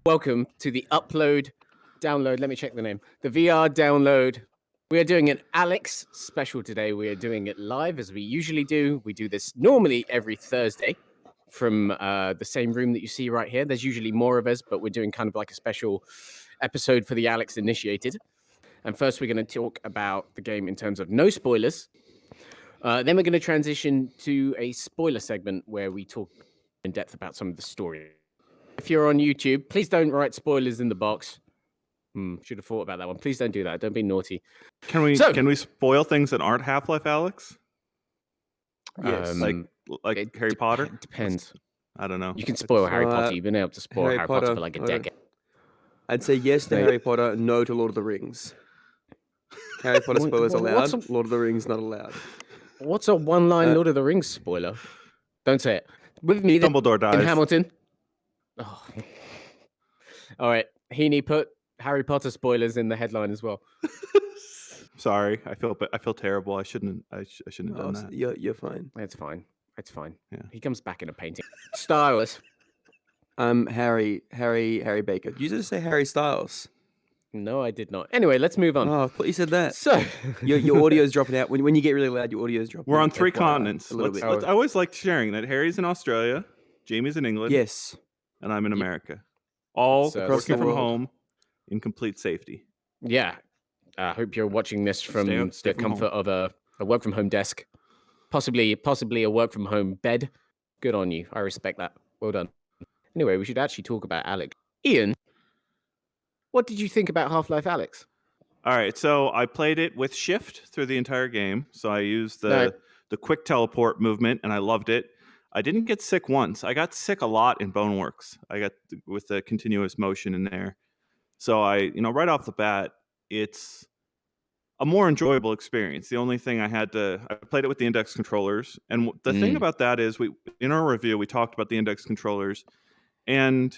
Welcome to the download. Let me check the name. The VR download. We are doing an Alyx special today. We are doing it live as we usually do. We do this normally every Thursday from the same room that you see right here. There's usually more of us, but we're doing kind of like a special episode for the Alyx Initiated. And first, we're going to talk about the game in terms of no spoilers. Then we're going to transition to a spoiler segment where we talk in depth about some of the story. If you're on YouTube, please don't write spoilers in the box. Should have thought about that one. Please don't do that. Don't be naughty. Can we spoil things that aren't Half-Life, Alyx? Yes. Like Harry Potter? It depends. I don't know. You can spoil Harry Potter. You've been able to spoil Harry Potter for like a decade. I'd say yes to Harry Potter, no to Lord of the Rings. Harry Potter spoilers allowed, Lord of the Rings not allowed. What's a one-line Lord of the Rings spoiler? Don't say it. With me, Dumbledore dies. In Hamilton. Oh. All right. Heaney put Harry Potter spoilers in the headline as well. Sorry, I feel terrible. I shouldn't have done that. You're fine. It's fine. It's fine. Yeah. He comes back in a painting. Styles. Harry Baker. Did you just say Harry Styles? No, I did not. Anyway, let's move on. Oh, I thought you said that. So your audio's dropping out. When you get really loud, your audio's dropping out. We're on 3 continents. I I always like sharing that Harry's in Australia, Jamie's in England. Yes. And I'm in America. All working from home in complete safety. Yeah. I hope you're watching this from the comfort of a work from home desk. Possibly a work from home bed. Good on you. I respect that. Well done. Anyway, we should actually talk about Alyx. Ian, what did you think about Half-Life Alyx? All right, so I played it with shift through the entire game. So I used the quick teleport movement, and I loved it. I didn't get sick once. I got sick a lot in Boneworks. I got with the continuous motion in there. So right off the bat, it's a more enjoyable experience. The only thing I played it with the index controllers. And the thing about that is in our review, we talked about the index controllers, and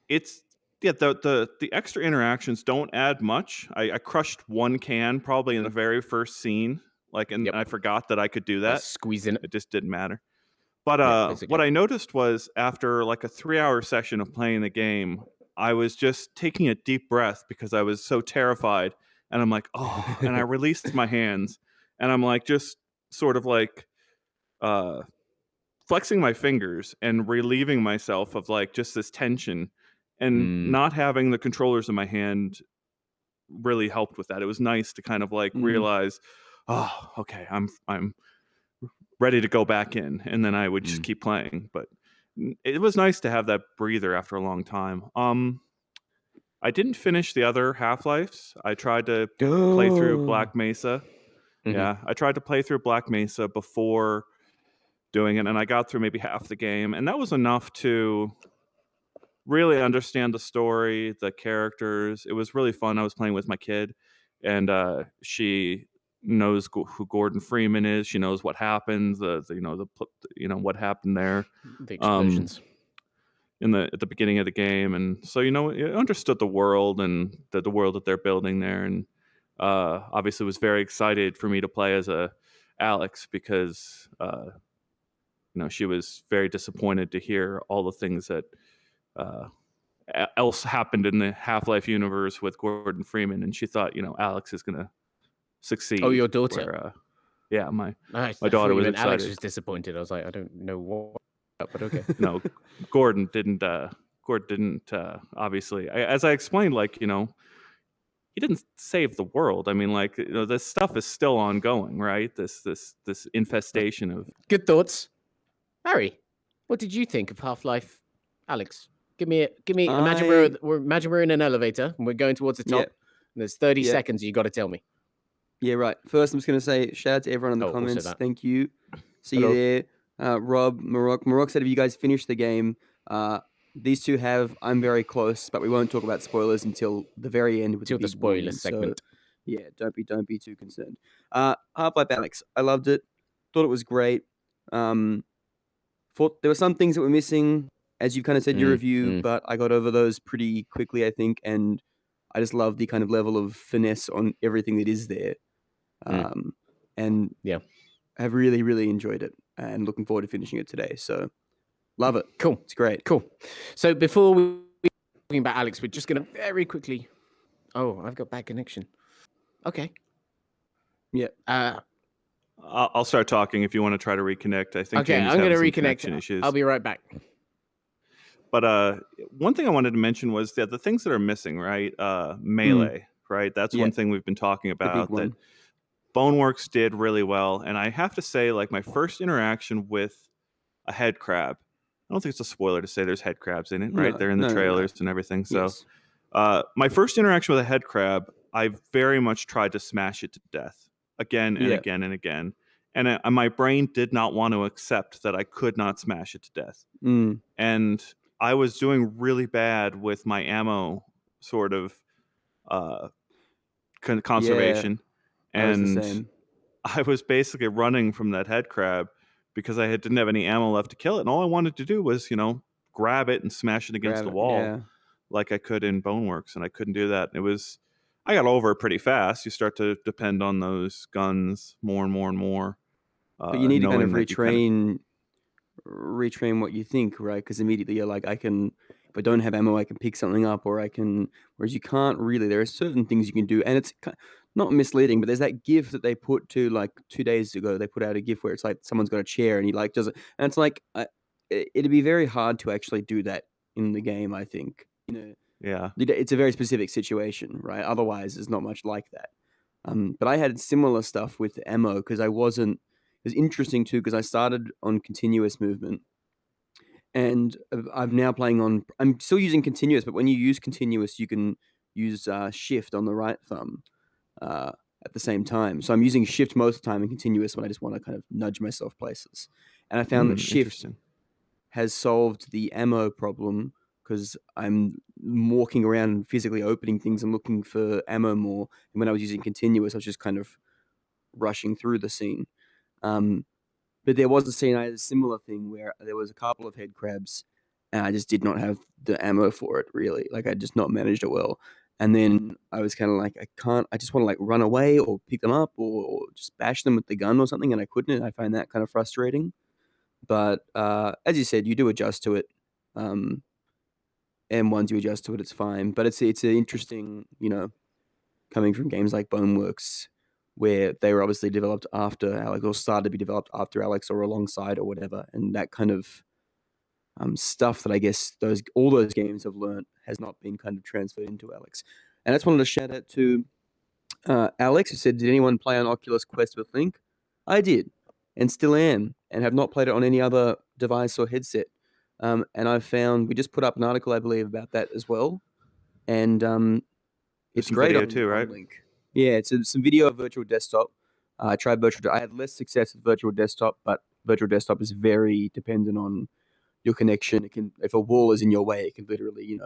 it's, the extra interactions don't add much. I crushed one can probably in the very first scene, and I forgot that I could do that. Squeeze in it. It just didn't matter. But what I noticed was after like a 3-hour session of playing the game, I was just taking a deep breath because I was so terrified. And I'm like, oh, and I released my hands. And I'm like, just sort of like flexing my fingers and relieving myself of like just this tension. And not having the controllers in my hand really helped with that. It was nice to kind of like realize, oh, okay, I'm ready to go back in, and then I would just keep playing. But it was nice to have that breather after a long time. I didn't finish the other Half-Lives. I tried to play through Black Mesa. Yeah, I tried to play through Black Mesa before doing it, and I got through maybe half the game, and that was enough to really understand the story, the characters. It was really fun. I was playing with my kid, and she knows who Gordon Freeman is. She knows what happens. What happened there. The explosions at the beginning of the game, and so it understood the world and the world that they're building there, and obviously was very excited for me to play as a Alyx because she was very disappointed to hear all the things that else happened in the Half-Life universe with Gordon Freeman, and she thought Alyx is gonna succeed. Oh, your daughter? Yeah, my daughter was excited. Alyx was disappointed. I was like, I don't know what, but okay. No, Gordon didn't. Obviously, as I explained, he didn't save the world. I mean, this stuff is still ongoing, right? This infestation of. Good thoughts, Harry. What did you think of Half-Life Alyx? Give me. Imagine we're in an elevator and we're going towards the top. Yeah. And there's 30 seconds. You got to tell me. Yeah, right. First, I'm just going to say shout out to everyone in the comments. Thank you. See you there. Rob, Marok said, have you guys finished the game? These two have. I'm very close, but we won't talk about spoilers until the very end. Until the spoiler segment. So, yeah, don't be too concerned. Half-Life Alyx, I loved it. Thought it was great. Thought there were some things that were missing, as you kind of said in your review, but I got over those pretty quickly, I think, and I just love the kind of level of finesse on everything that is there. And I've really, really enjoyed it and looking forward to finishing it today. So love it. Cool. It's great. Cool. So before we talking about Alyx, we're just going to very quickly. Oh, I've got bad connection. Okay. Yeah. I'll start talking if you want to try to reconnect. I think Okay, Jamie's I'm going having to some reconnect. connection issues. I'll be right back. But one thing I wanted to mention was that the things that are missing, right? Melee, right? That's one thing we've been talking about that Boneworks did really well. And I have to say, like, my first interaction with a head crab, I don't think it's a spoiler to say there's head crabs in it, right? They're in the trailers and everything. So my first interaction with a head crab, I very much tried to smash it to death again and again and again. And my brain did not want to accept that I could not smash it to death. And I was doing really bad with my ammo sort of conservation. I was the And same. I was basically running from that head crab because I didn't have any ammo left to kill it. And all I wanted to do was, grab it and smash it against the wall like I could in Boneworks. And I couldn't do that. I got over it pretty fast. You start to depend on those guns more and more and more. But you need to kind of retrain what you think, right? Because immediately you're like, if I don't have ammo, I can pick something up, whereas you can't really. There are certain things you can do, and it's not misleading, but there's that GIF that they put to, like, 2 days ago. They put out a GIF where it's like someone's got a chair and he like does it, and it's like it'd be very hard to actually do that in the game. I think it's a very specific situation, right? Otherwise, there's not much like that. But I had similar stuff with ammo because it was interesting too because I started on continuous movement, and I'm now playing on. I'm still using continuous, but when you use continuous, you can use shift on the right thumb at the same time. So I'm using shift most of the time and continuous when I just want to kind of nudge myself places. And I found that shift has solved the ammo problem because I'm walking around and physically opening things and looking for ammo more. And when I was using continuous, I was just kind of rushing through the scene. But there was a scene, I had a similar thing where there was a couple of head crabs and I just did not have the ammo for it, really. Like, I just not managed it well. And then I was kind of like, I just want to, like, run away or pick them up or just bash them with the gun or something, and I couldn't, and I find that kind of frustrating. But as you said, you do adjust to it. And once you adjust to it, it's fine. But it's an interesting, coming from games like Boneworks, where they were obviously developed after Alyx, or started to be developed after Alyx or alongside or whatever, and that kind of stuff that I guess all those games have learned has not been kind of transferred into Alyx. And I just wanted to shout out to Alyx, who said, "Did anyone play on Oculus Quest with Link?" I did, and still am, and have not played it on any other device or headset. And I found we just put up an article, I believe, about that as well, and it's some great video on, too, right? on Link. Yeah, it's some video of virtual desktop. I tried virtual. I had less success with virtual desktop, but virtual desktop is very dependent on your connection. If a wall is in your way, it can literally,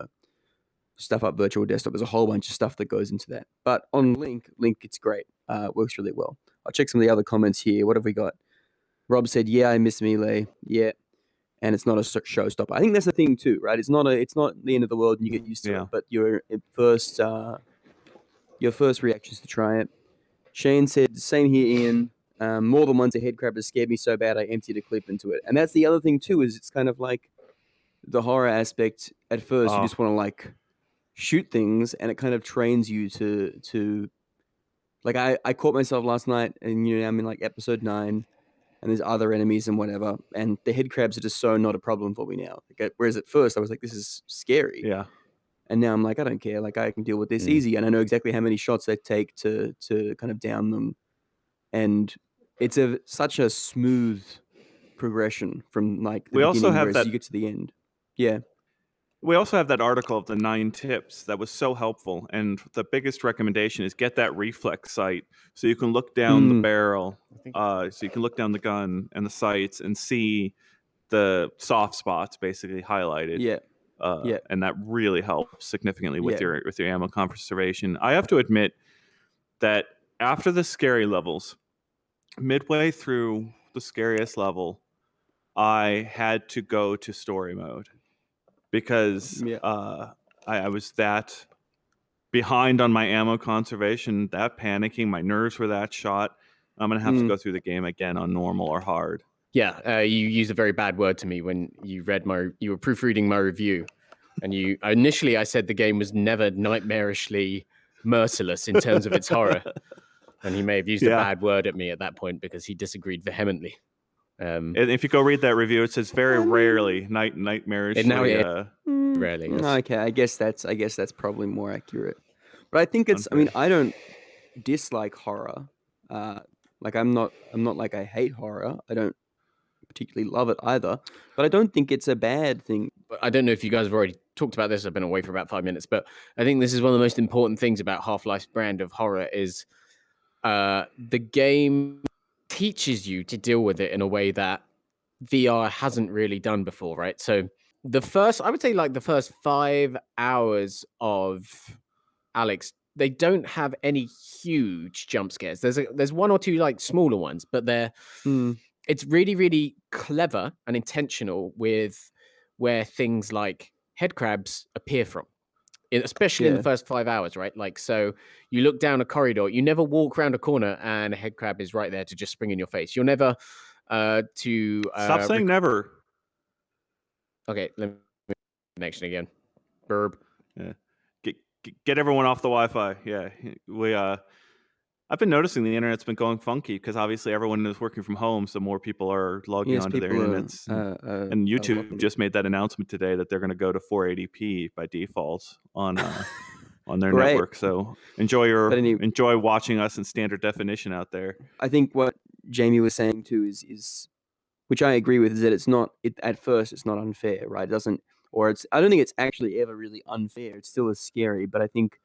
stuff up virtual desktop. There's a whole bunch of stuff that goes into that. But on Link, it's great. Works really well. I'll check some of the other comments here. What have we got? Rob said, "Yeah, I miss Melee." Yeah, and it's not a showstopper. I think that's the thing too, right? It's not the end of the world, and you get used to it. But your first reactions to try it. Shane said, "Same here, Ian. More than once a head crab has scared me so bad I emptied a clip into it." And that's the other thing too, is it's kind of like the horror aspect. At first, you just want to, like, shoot things, and it kind of trains you to like, I caught myself last night, and I'm in, like, episode 9, and there's other enemies and whatever, and the head crabs are just so not a problem for me now. Whereas at first I was like, this is scary. Yeah. And now I'm like, I don't care. Like, I can deal with this easy, and I know exactly how many shots they take to kind of down them. And it's such a smooth progression from, like, the beginning, whereas you get to the end. Yeah. We also have that article of the 9 tips that was so helpful, and the biggest recommendation is get that reflex sight so you can look down the barrel, so you can look down the gun and the sights and see the soft spots basically highlighted. Yeah. And that really helps significantly with your ammo conservation. I have to admit that after the scary levels, midway through the scariest level, I had to go to story mode because I was that behind on my ammo conservation, that panicking, my nerves were that shot. I'm going to have to go through the game again on normal or hard. Yeah, you used a very bad word to me when you were proofreading my review. And I said the game was never nightmarishly merciless in terms of its horror. And he may have used a bad word at me at that point because he disagreed vehemently. And if you go read that review, it says very rarely nightmarishly. Rarely. Yes. Okay, I guess that's probably more accurate. But I think it's. I mean, I don't dislike horror. Like I'm not like I hate horror. I don't particularly love it either. But I don't think it's a bad thing. But I don't know if you guys have already talked about this. I've been away for about 5 minutes, but I think this is one of the most important things about Half-Life's brand of horror is the game teaches you to deal with it in a way that VR hasn't really done before, right? So I would say like the first 5 hours of Alyx, they don't have any huge jump scares. There's one or two like smaller ones, but it's really, really clever and intentional with where things like head crabs appear from. Especially in the first 5 hours, right? Like, so you look down a corridor, you never walk around a corner and a head crab is right there to just spring in your face. You'll never Stop saying never. Okay, let me connection again. Burb. Yeah. Get everyone off the Wi-Fi. Yeah. I've been noticing the internet's been going funky because obviously everyone is working from home, so more people are logging onto their internets. And YouTube just made that announcement today that they're going to go to 480p by default on their network. So enjoy watching us in standard definition out there. I think what Jamie was saying too is which I agree with, is that at first it's not unfair, right? I don't think it's actually ever really unfair. It's still as scary, but I think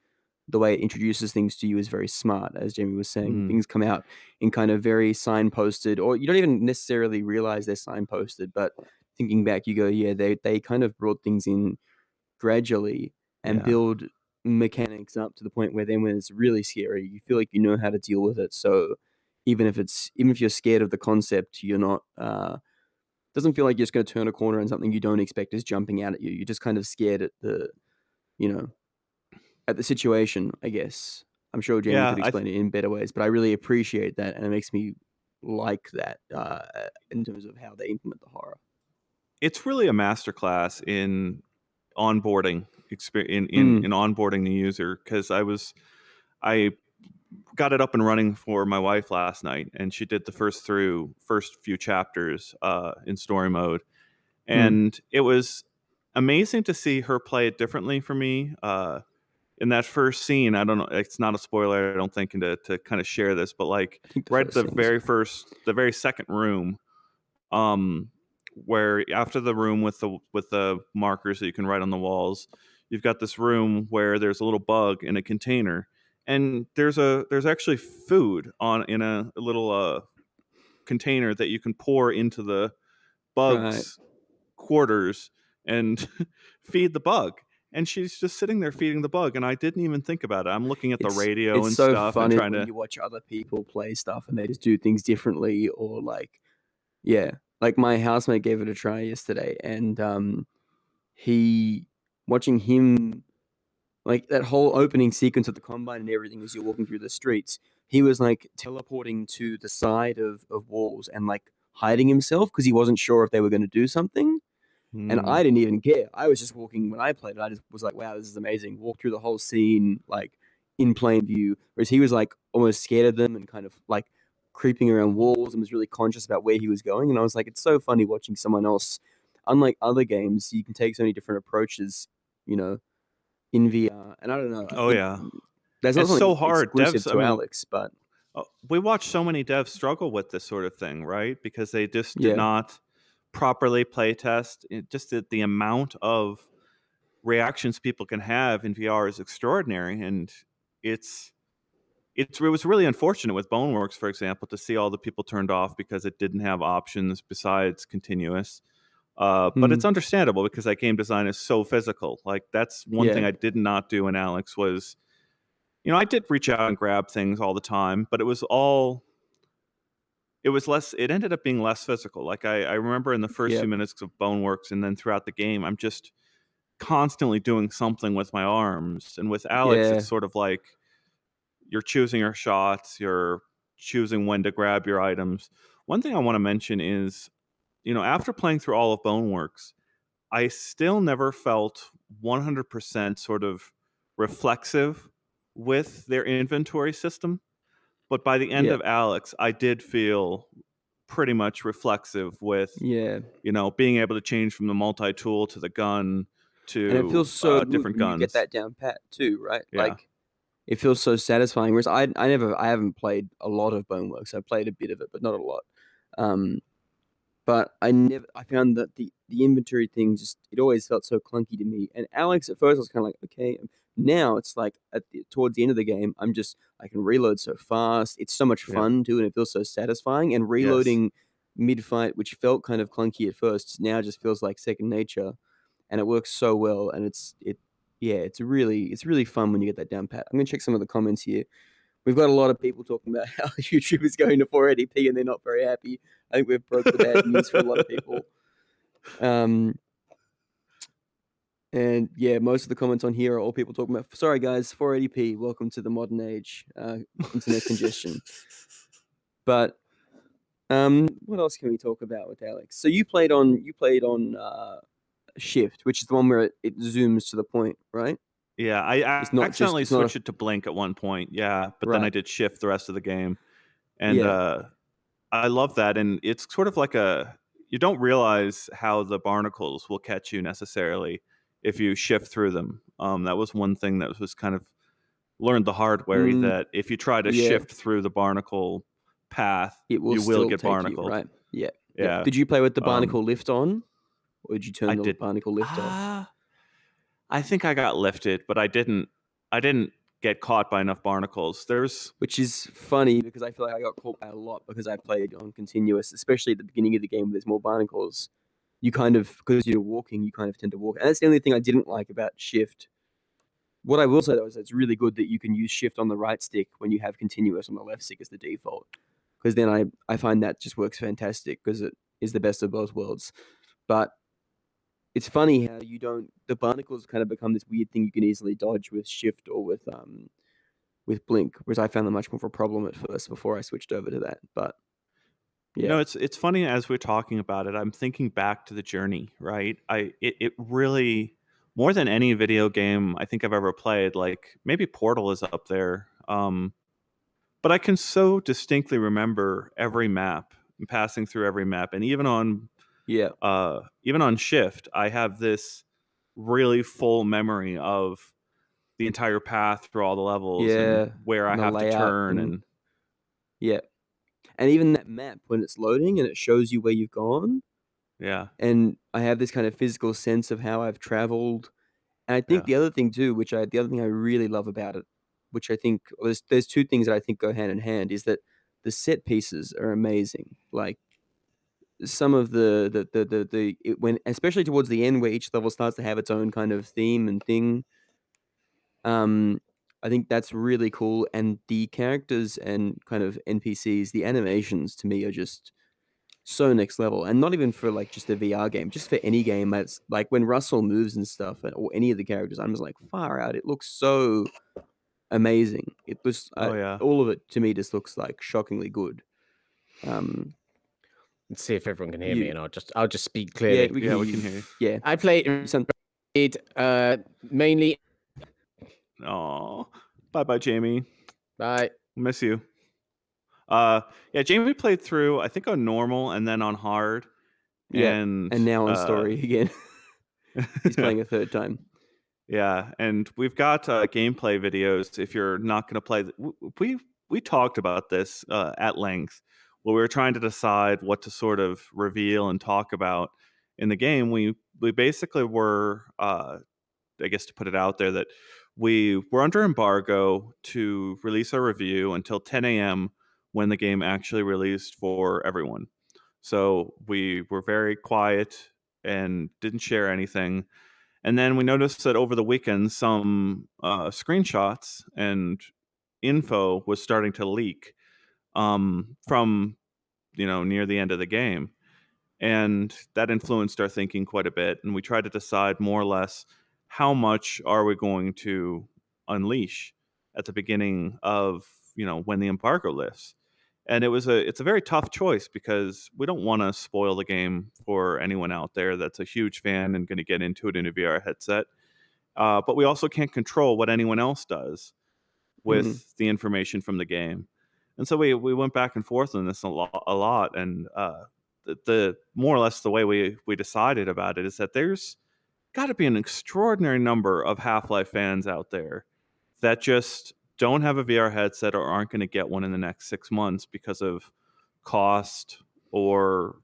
the way it introduces things to you is very smart. As Jamie was saying, things come out in kind of very signposted, or you don't even necessarily realize they're signposted, but thinking back, you go, yeah, they kind of brought things in gradually and build mechanics up to the point where then when it's really scary, you feel like you know how to deal with it. So even if you're scared of the concept, you're not, doesn't feel like you're just going to turn a corner and something you don't expect is jumping out at you. You're just kind of scared at at the situation, I guess. I'm sure Jamie could explain it in better ways, but I really appreciate that, and it makes me like that in terms of how they implement the horror. It's really a masterclass in onboarding in onboarding the user, because I got it up and running for my wife last night, and she did the first few chapters in story mode, and it was amazing to see her play it differently for me. In that first scene, I don't know, it's not a spoiler, I don't think, to kind of share this, but like right at the very second room, where after the room with the markers that you can write on the walls, you've got this room where there's a little bug in a container, and there's actually food in a little container that you can pour into the bug's quarters and feed the bug. And she's just sitting there feeding the bug, and I didn't even think about it. I'm looking at the radio and stuff. It's so funny when you watch other people play stuff and they just do things differently, or like my housemate gave it a try yesterday, and watching him, like that whole opening sequence of the Combine and everything as you're walking through the streets, he was like teleporting to the side of walls and like hiding himself because he wasn't sure if they were going to do something. And I didn't even care. I was just walking when I played it. I just was like, wow, this is amazing. Walk through the whole scene like in plain view. Whereas he was like almost scared of them and kind of like creeping around walls and was really conscious about where he was going. And I was like, it's so funny watching someone else. Unlike other games, you can take so many different approaches, in VR. And I don't know. That's not so hard. Exclusive to Alyx, but we watch so many devs struggle with this sort of thing, right? Because they just did not properly play test. Just the amount of reactions people can have in VR is extraordinary, and it was really unfortunate with Boneworks, for example, to see all the people turned off because it didn't have options besides continuous. But it's understandable because that game design is so physical. Like that's one thing I did not do in Alyx was, I did reach out and grab things all the time, but it was less, it ended up being less physical. Like I remember in the first few minutes of Boneworks and then throughout the game, I'm just constantly doing something with my arms. And with Alyx, it's sort of like you're choosing your shots, you're choosing when to grab your items. One thing I want to mention is, after playing through all of Boneworks, I still never felt 100% sort of reflexive with their inventory system. But by the end Yeah. of Alyx, I did feel pretty much reflexive with, Yeah. being able to change from the multi-tool to the gun And it to feels so good different when you get guns. that down pat too, right? Yeah. Like it feels so satisfying. Whereas I haven't played a lot of Boneworks. I played a bit of it, but not a lot. But I found that the inventory thing it always felt so clunky to me. And Alyx at first I was kind of like, okay. Now it's like towards the end of the game, I can reload so fast. It's so much Yeah. fun too, and it feels so satisfying. And Yes. reloading mid-fight, which felt kind of clunky at first, now just feels like second nature, and it works so well. And it's really fun when you get that down pat. I'm gonna check some of the comments here. We've got a lot of people talking about how YouTube is going to 480p and they're not very happy. I think we've broke the bad news for a lot of people. And yeah, most of the comments on here are all people talking about, sorry guys, 480p, welcome to the modern age, internet congestion. But what else can we talk about with Alyx? So you played on Shift, which is the one where it zooms to the point, right? Yeah, I It's not accidentally it's not switched it to blink at one point. Yeah, but then I right. did shift the rest of the game. And Yeah. I love that. And it's sort of like you don't realize how the barnacles will catch you necessarily if you shift through them. That was one thing that was kind of learned the hard way, that if you try to Yeah. shift through the barnacle path, It will you will still get take you, barnacled. right? Yeah. Yep. Yeah. Did you play with the barnacle lift on? Or did you turn I the did. barnacle lift off? I think I got lifted, but I didn't get caught by enough barnacles. Which is funny because I feel like I got caught by a lot because I played on continuous, especially at the beginning of the game where there's more barnacles. You kind of, because you're walking, you kind of tend to walk. And that's the only thing I didn't like about Shift. What I will say though is it's really good that you can use Shift on the right stick when you have continuous on the left stick as the default. Because then I find that just works fantastic because it is the best of both worlds. But it's funny how the barnacles kind of become this weird thing you can easily dodge with Shift or with blink, whereas I found them much more of a problem at first before I switched over to that. But yeah, it's funny as we're talking about it. I'm thinking back to the journey, right? It really, more than any video game I think I've ever played, like maybe Portal is up there. But I can so distinctly remember every map and passing through every map, and even on Shift, I have this really full memory of the entire path through all the levels and where I and the have to layout turn and yeah, and even that map when it's loading and it shows you where you've gone, yeah, and I have this kind of physical sense of how I've traveled. And I think yeah. the other thing I really love about it, which I think there's two things that I think go hand in hand, is that the set pieces are amazing. Like some of when especially towards the end where each level starts to have its own kind of theme and thing. I think that's really cool, and the characters and kind of NPCs, the animations to me are just so next level, and not even for like just a VR game, just for any game. That's like when Russell moves and stuff, or any of the characters, I'm just like far out. It looks so amazing. It was Oh yeah. all of it to me just looks like shockingly good. Let's see if everyone can hear me, and I'll just speak Yeah, clearly. we Yeah, can we hear can you. hear you. Yeah, I played mainly. Oh, bye, Jamie. Bye. Miss you. Yeah, Jamie played through, I think, on normal and then on hard. yeah, And now on story again. He's playing a third time. Yeah, and we've got gameplay videos. If you're not going to play, we talked about this at length. While we were trying to decide what to sort of reveal and talk about in the game, we basically were, I guess, to put it out there, that we were under embargo to release our review until 10 a.m. when the game actually released for everyone. So we were very quiet and didn't share anything. And then we noticed that over the weekend, some screenshots and info was starting to leak from near the end of the game, and that influenced our thinking quite a bit. And we tried to decide more or less how much are we going to unleash at the beginning of when the embargo lifts. And it's a very tough choice because we don't want to spoil the game for anyone out there that's a huge fan and going to get into it in a VR headset. but we also can't control what anyone else does with the information from the game. And so we went back and forth on this a lot. And the more or less the way we decided about it is that there's got to be an extraordinary number of Half-Life fans out there that just don't have a VR headset or aren't going to get one in the next 6 months because of cost or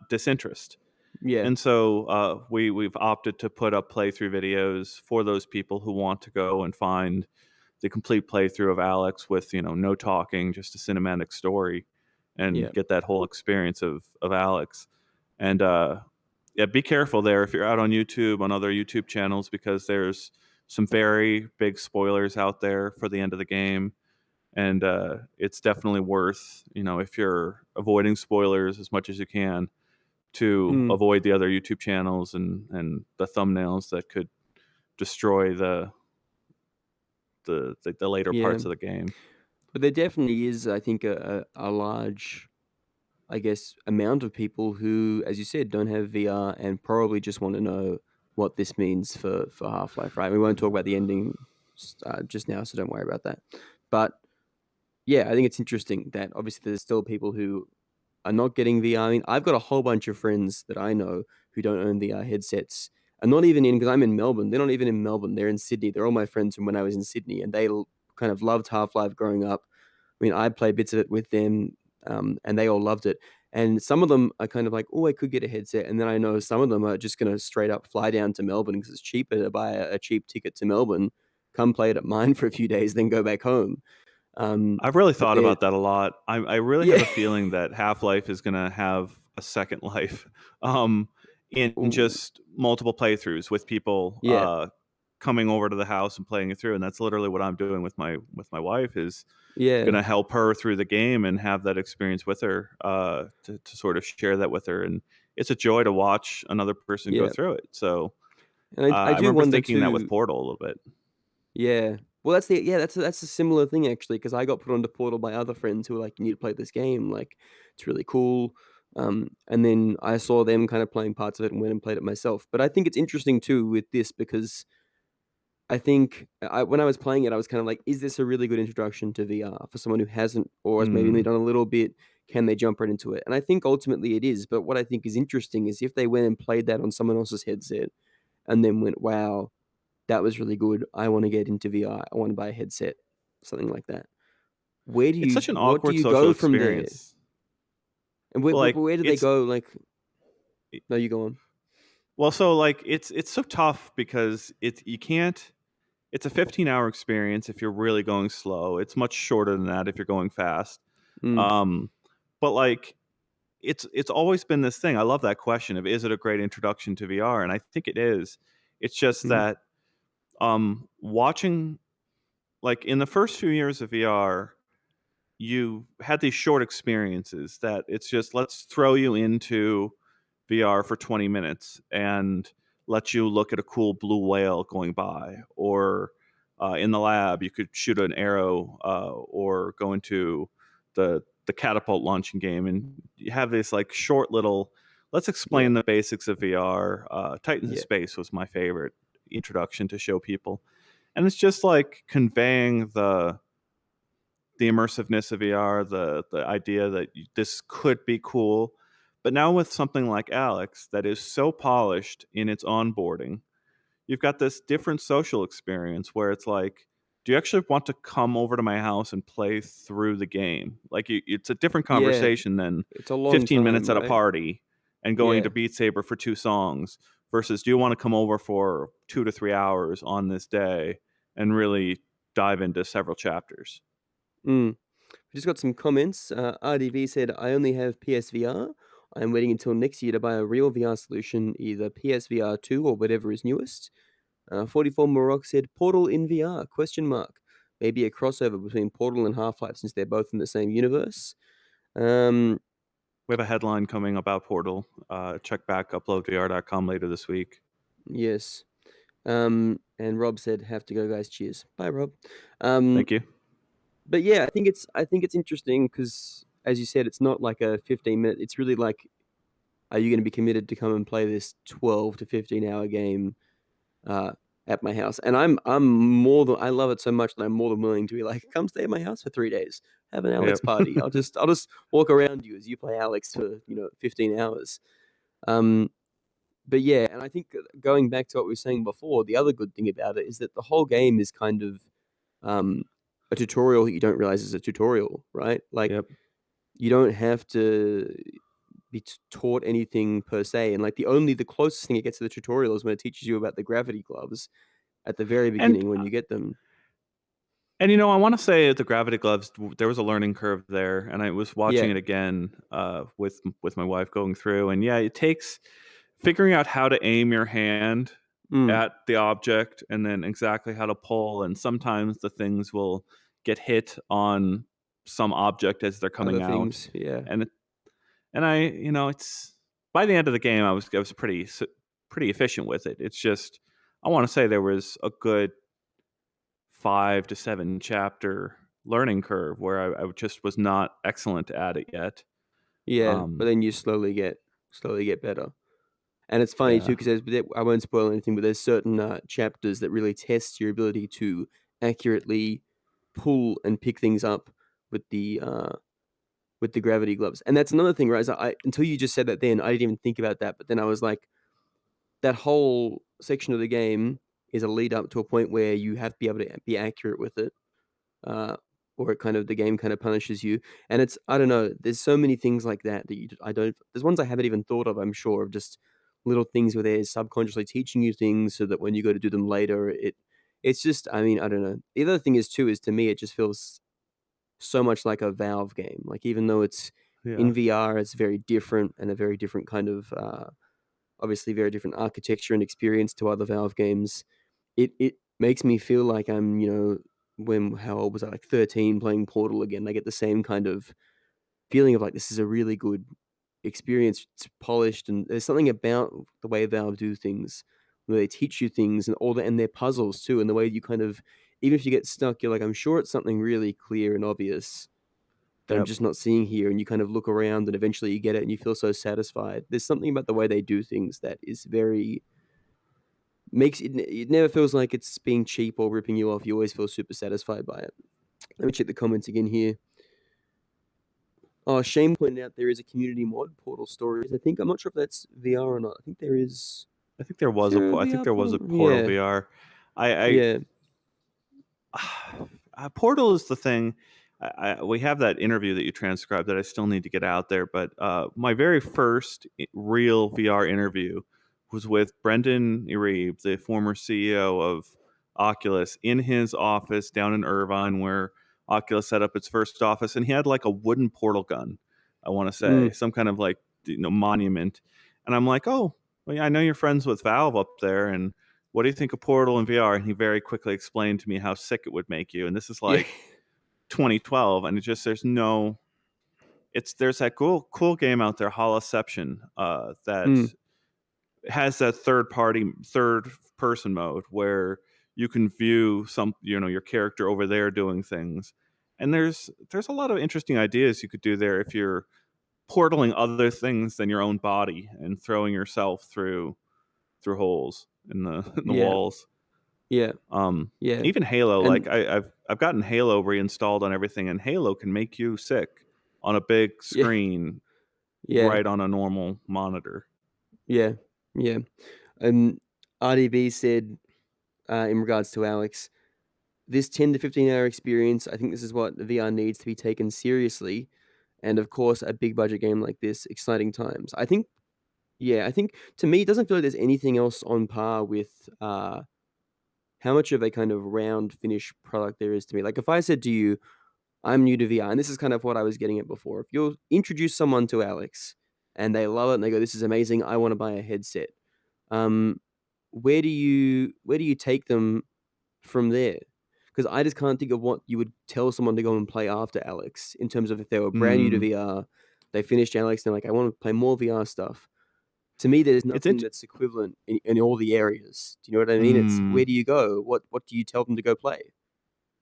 disinterest. Yeah. And so we've opted to put up playthrough videos for those people who want to go and find the complete playthrough of Alyx with, no talking, just a cinematic story, and get that whole experience of Alyx. And be careful there if you're out on YouTube, on other YouTube channels, because there's some very big spoilers out there for the end of the game. And it's definitely worth, if you're avoiding spoilers as much as you can, to avoid the other YouTube channels and the thumbnails that could destroy the later parts of the game. But there definitely is, I think, a large, I guess, amount of people who, as you said, don't have VR and probably just want to know what this means for Half-Life, right? We won't talk about the ending just now, so don't worry about that. But yeah, I think it's interesting that obviously there's still people who are not getting VR. I mean, I've got a whole bunch of friends that I know who don't own VR headsets, and not even because I'm in Melbourne. They're not even in Melbourne. They're in Sydney. They're all my friends from when I was in Sydney, and they kind of loved Half-Life growing up. I mean, I played bits of it with them, and they all loved it. And some of them are kind of like, oh, I could get a headset. And then I know some of them are just going to straight up fly down to Melbourne because it's cheaper to buy a cheap ticket to Melbourne, come play it at mine for a few days, then go back home. I've really thought about that a lot. I really have Yeah. a feeling that Half-Life is going to have a second life in Ooh. just multiple playthroughs with people Yeah. coming over to the house and playing it through. And that's literally what I'm doing with my wife, is Yeah. going to help her through the game and have that experience with her, to sort of share that with her. And it's a joy to watch another person go Yeah. through it. So And I I do remember wonder thinking that with too. Portal a little bit. Yeah. Well, that's a similar thing actually, because I got put onto Portal by other friends who were like, "You need to play this game. Like, it's really cool." And then I saw them kind of playing parts of it and went and played it myself. But I think it's interesting too with this because I think when I was playing it, I was kind of like, "Is this a really good introduction to VR for someone who hasn't or has maybe only done a little bit? Can they jump right into it?" And I think ultimately it is. But what I think is interesting is if they went and played that on someone else's headset and then went, "Wow, that was really good. I want to get into VR. I want to buy a headset," something like that. It's such an What do awkward you social go from there? experience. And Well, like, where do they it's go? Like, no, you go on. well, so like it's so tough because you can't. It's a 15-hour experience if you're really going slow. It's much shorter than that if you're going fast. Mm, Um, but like it's always been this thing. I love that question of, is it a great introduction to VR? And I think it is. It's just mhm. that watching, like, in the first few years of VR, you had these short experiences that it's just, let's throw you into VR for 20 minutes and let you look at a cool blue whale going by, or in the lab you could shoot an arrow, or go into the catapult launching game, and you have this like short little, let's Yeah, explain the basics of VR. Titans of yeah, Space was my favorite introduction to show people, and it's just like conveying the immersiveness of VR, the idea that this could be cool. But now with something like Alyx that is so polished in its onboarding, you've got this different social experience where it's like, do you actually want to come over to my house and play through the game? Like, it's a different yeah. conversation than It's a long 15 minutes time, at a right? party and going Yeah. to Beat Saber for 2 songs, versus, do you want to come over for 2 to 3 hours on this day and really dive into several chapters? Mm. We just got some comments. RDV said, "I only have PSVR. I'm waiting until next year to buy a real VR solution, either PSVR 2 or whatever is newest." 44 Morok said, "Portal in VR? Question mark. Maybe a crossover between Portal and Half-Life since they're both in the same universe." Um, We have a headline coming about Portal. Check back uploadvr.com later this week. yes. And Rob said, "Have to go, guys. Cheers." Bye, Rob. Um, Thank you. but yeah, I think it's interesting because, as you said, it's not like a 15-minute. It's really like, are you going to be committed to come and play this 12 to 15 hour game? at my house, and I'm more than I love it so much that I'm more than willing to be like, come stay at my house for 3 days, have an Alyx Yep. party. I'll just walk around you as you play Alyx for 15 hours. But yeah, and I think going back to what we were saying before, the other good thing about it is that the whole game is kind of a tutorial that you don't realize is a tutorial, right? Like Yep. you don't have to be taught anything per se, and like the closest thing it gets to the tutorial is when it teaches you about the gravity gloves at the very And beginning when you get them. And I want to say the gravity gloves, there was a learning curve there, and I was watching Yeah. it again with my wife going through, and yeah, it takes figuring out how to aim your hand Mm. at the object, and then exactly how to pull, and sometimes the things will get hit on some object as they're Other coming out, things. Yeah. and I, it's by the end of the game, I was pretty efficient with it. It's just I want to say there was a good 5 to 7 chapter learning curve where I just was not excellent at it yet. Yeah. But Um, then you slowly get better. And it's funny too yeah, because I won't spoil anything, but there's certain chapters that really test your ability to accurately pull and pick things up with the gravity gloves. And that's another thing, right? Is I until you just said that, then I didn't even think about that. But then I was like, that whole section of the game is a lead up to a point where you have to be able to be accurate with it, or the game kind of punishes you. And it's, I don't know. There's so many things like that that I don't. There's ones I haven't even thought of. I'm sure of just little things where they're subconsciously teaching you things so that when you go to do them later, it's just. I mean, I don't know. The other thing is too is to me it just feels so much like a Valve game. Like even though it's yeah, in VR, it's very different and a very different kind of obviously very different architecture and experience to other Valve games. It makes me feel like I'm, when how old was I? Like 13 playing Portal again. I get the same kind of feeling of like this is a really good experience. It's polished and there's something about the way Valve do things where they teach you things and all that and their puzzles too, and the way you kind of even if you get stuck, you're like, I'm sure it's something really clear and obvious that I'm yep, just not seeing here. And you kind of look around and eventually you get it and you feel so satisfied. There's something about the way they do things that is very makes it never feels like it's being cheap or ripping you off. You always feel super satisfied by it. Let me check the comments again here. Oh, Shane pointed out there is a community mod, Portal Stories. I'm not sure if that's VR or not. I think there is. I think there Is was there a I think VR there was Portal? a Portal Yeah, VR. I yeah. Portal is the thing. We have that interview that you transcribed that I still need to get out there. But my very first real VR interview was with Brendan Iribe, the former CEO of Oculus, in his office down in Irvine, where Oculus set up its first office, and he had like a wooden portal gun. I want to say Mm. some kind of like monument, and I'm like, oh, well, yeah, I know you're friends with Valve up there, and what do you think of Portal and VR? And he very quickly explained to me how sick it would make you. And this is Yeah. like 2012, and there's that cool game out there, Holoception, that Mm. has that third person mode where you can view your character over there doing things. And there's a lot of interesting ideas you could do there if you're portaling other things than your own body and throwing yourself through holes in the in the Yeah. walls. Yeah. Um, Yeah. Even Halo, like And I've gotten Halo reinstalled on everything, and Halo can make you sick on a big yeah. screen Yeah. right on a normal monitor. Yeah. Yeah. And RDB said in regards to Alyx, this 10 to 15 hour experience, I think this is what the VR needs to be taken seriously. And of course, a big budget game like this, exciting times. I think to me, it doesn't feel like there's anything else on par with how much of a kind of round finished product there is to me. Like if I said to you, I'm new to VR, and this is kind of what I was getting at before. If you'll introduce someone to Alyx and they love it and they go, this is amazing, I want to buy a headset. Um, where do you take them from there? Because I just can't think of what you would tell someone to go and play after Alyx in terms of if they were brand new to Mm. VR, they finished Alyx, and they're like, I want to play more VR stuff. To me, there's It's nothing int- that's equivalent in all the areas. Do you know what I mean? It's mm. where do you go? What do you tell them to go play?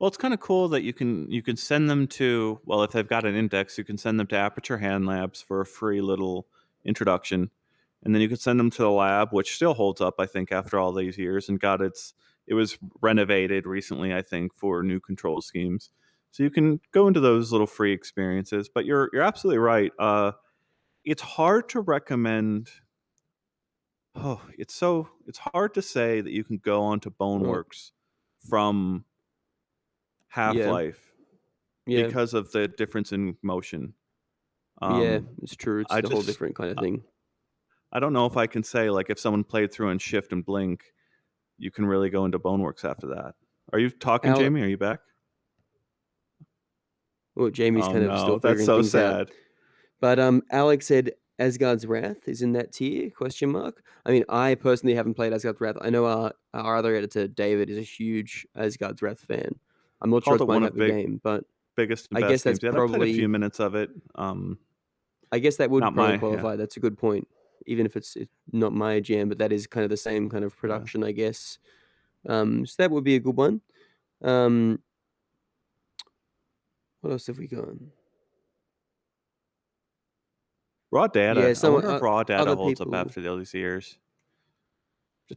Well, it's kind of cool that you can send them to, well, if they've got an index, you can send them to Aperture Hand Labs for a free little introduction, and then you could send them to the lab, which still holds up, I think, after all these years, and it was renovated recently, I think, for new control schemes. So you can go into those little free experiences. But you're absolutely right. It's hard to recommend. Oh, it's hard to say that you can go onto Boneworks from Half-Life Yeah. because of the difference in motion. Yeah, it's true. It's I the whole just- different kind of thing. I don't know if I can say, like, if someone played through on Shift and Blink, you can really go into Boneworks after that. Are you talking, Jamie? Are you back? Well, Jamie's kind of still figuring that's so things sad. out. But Alex said Asgard's Wrath is in that tier? Question mark. I mean, I personally haven't played Asgard's Wrath. I know our other editor David is a huge Asgard's Wrath fan. I'm not sure Called it's it my one type of of game, but biggest and I best guess that's games. Yeah, I played a few probably. minutes of it. I guess that would Not probably my- qualify. yeah. That's a good point. Even if it's not my jam, but that is kind of the same kind of production, I guess. So that would be a good one. What else have we got? Raw data. Yeah, I some wonder if raw data other holds up people- after all these years.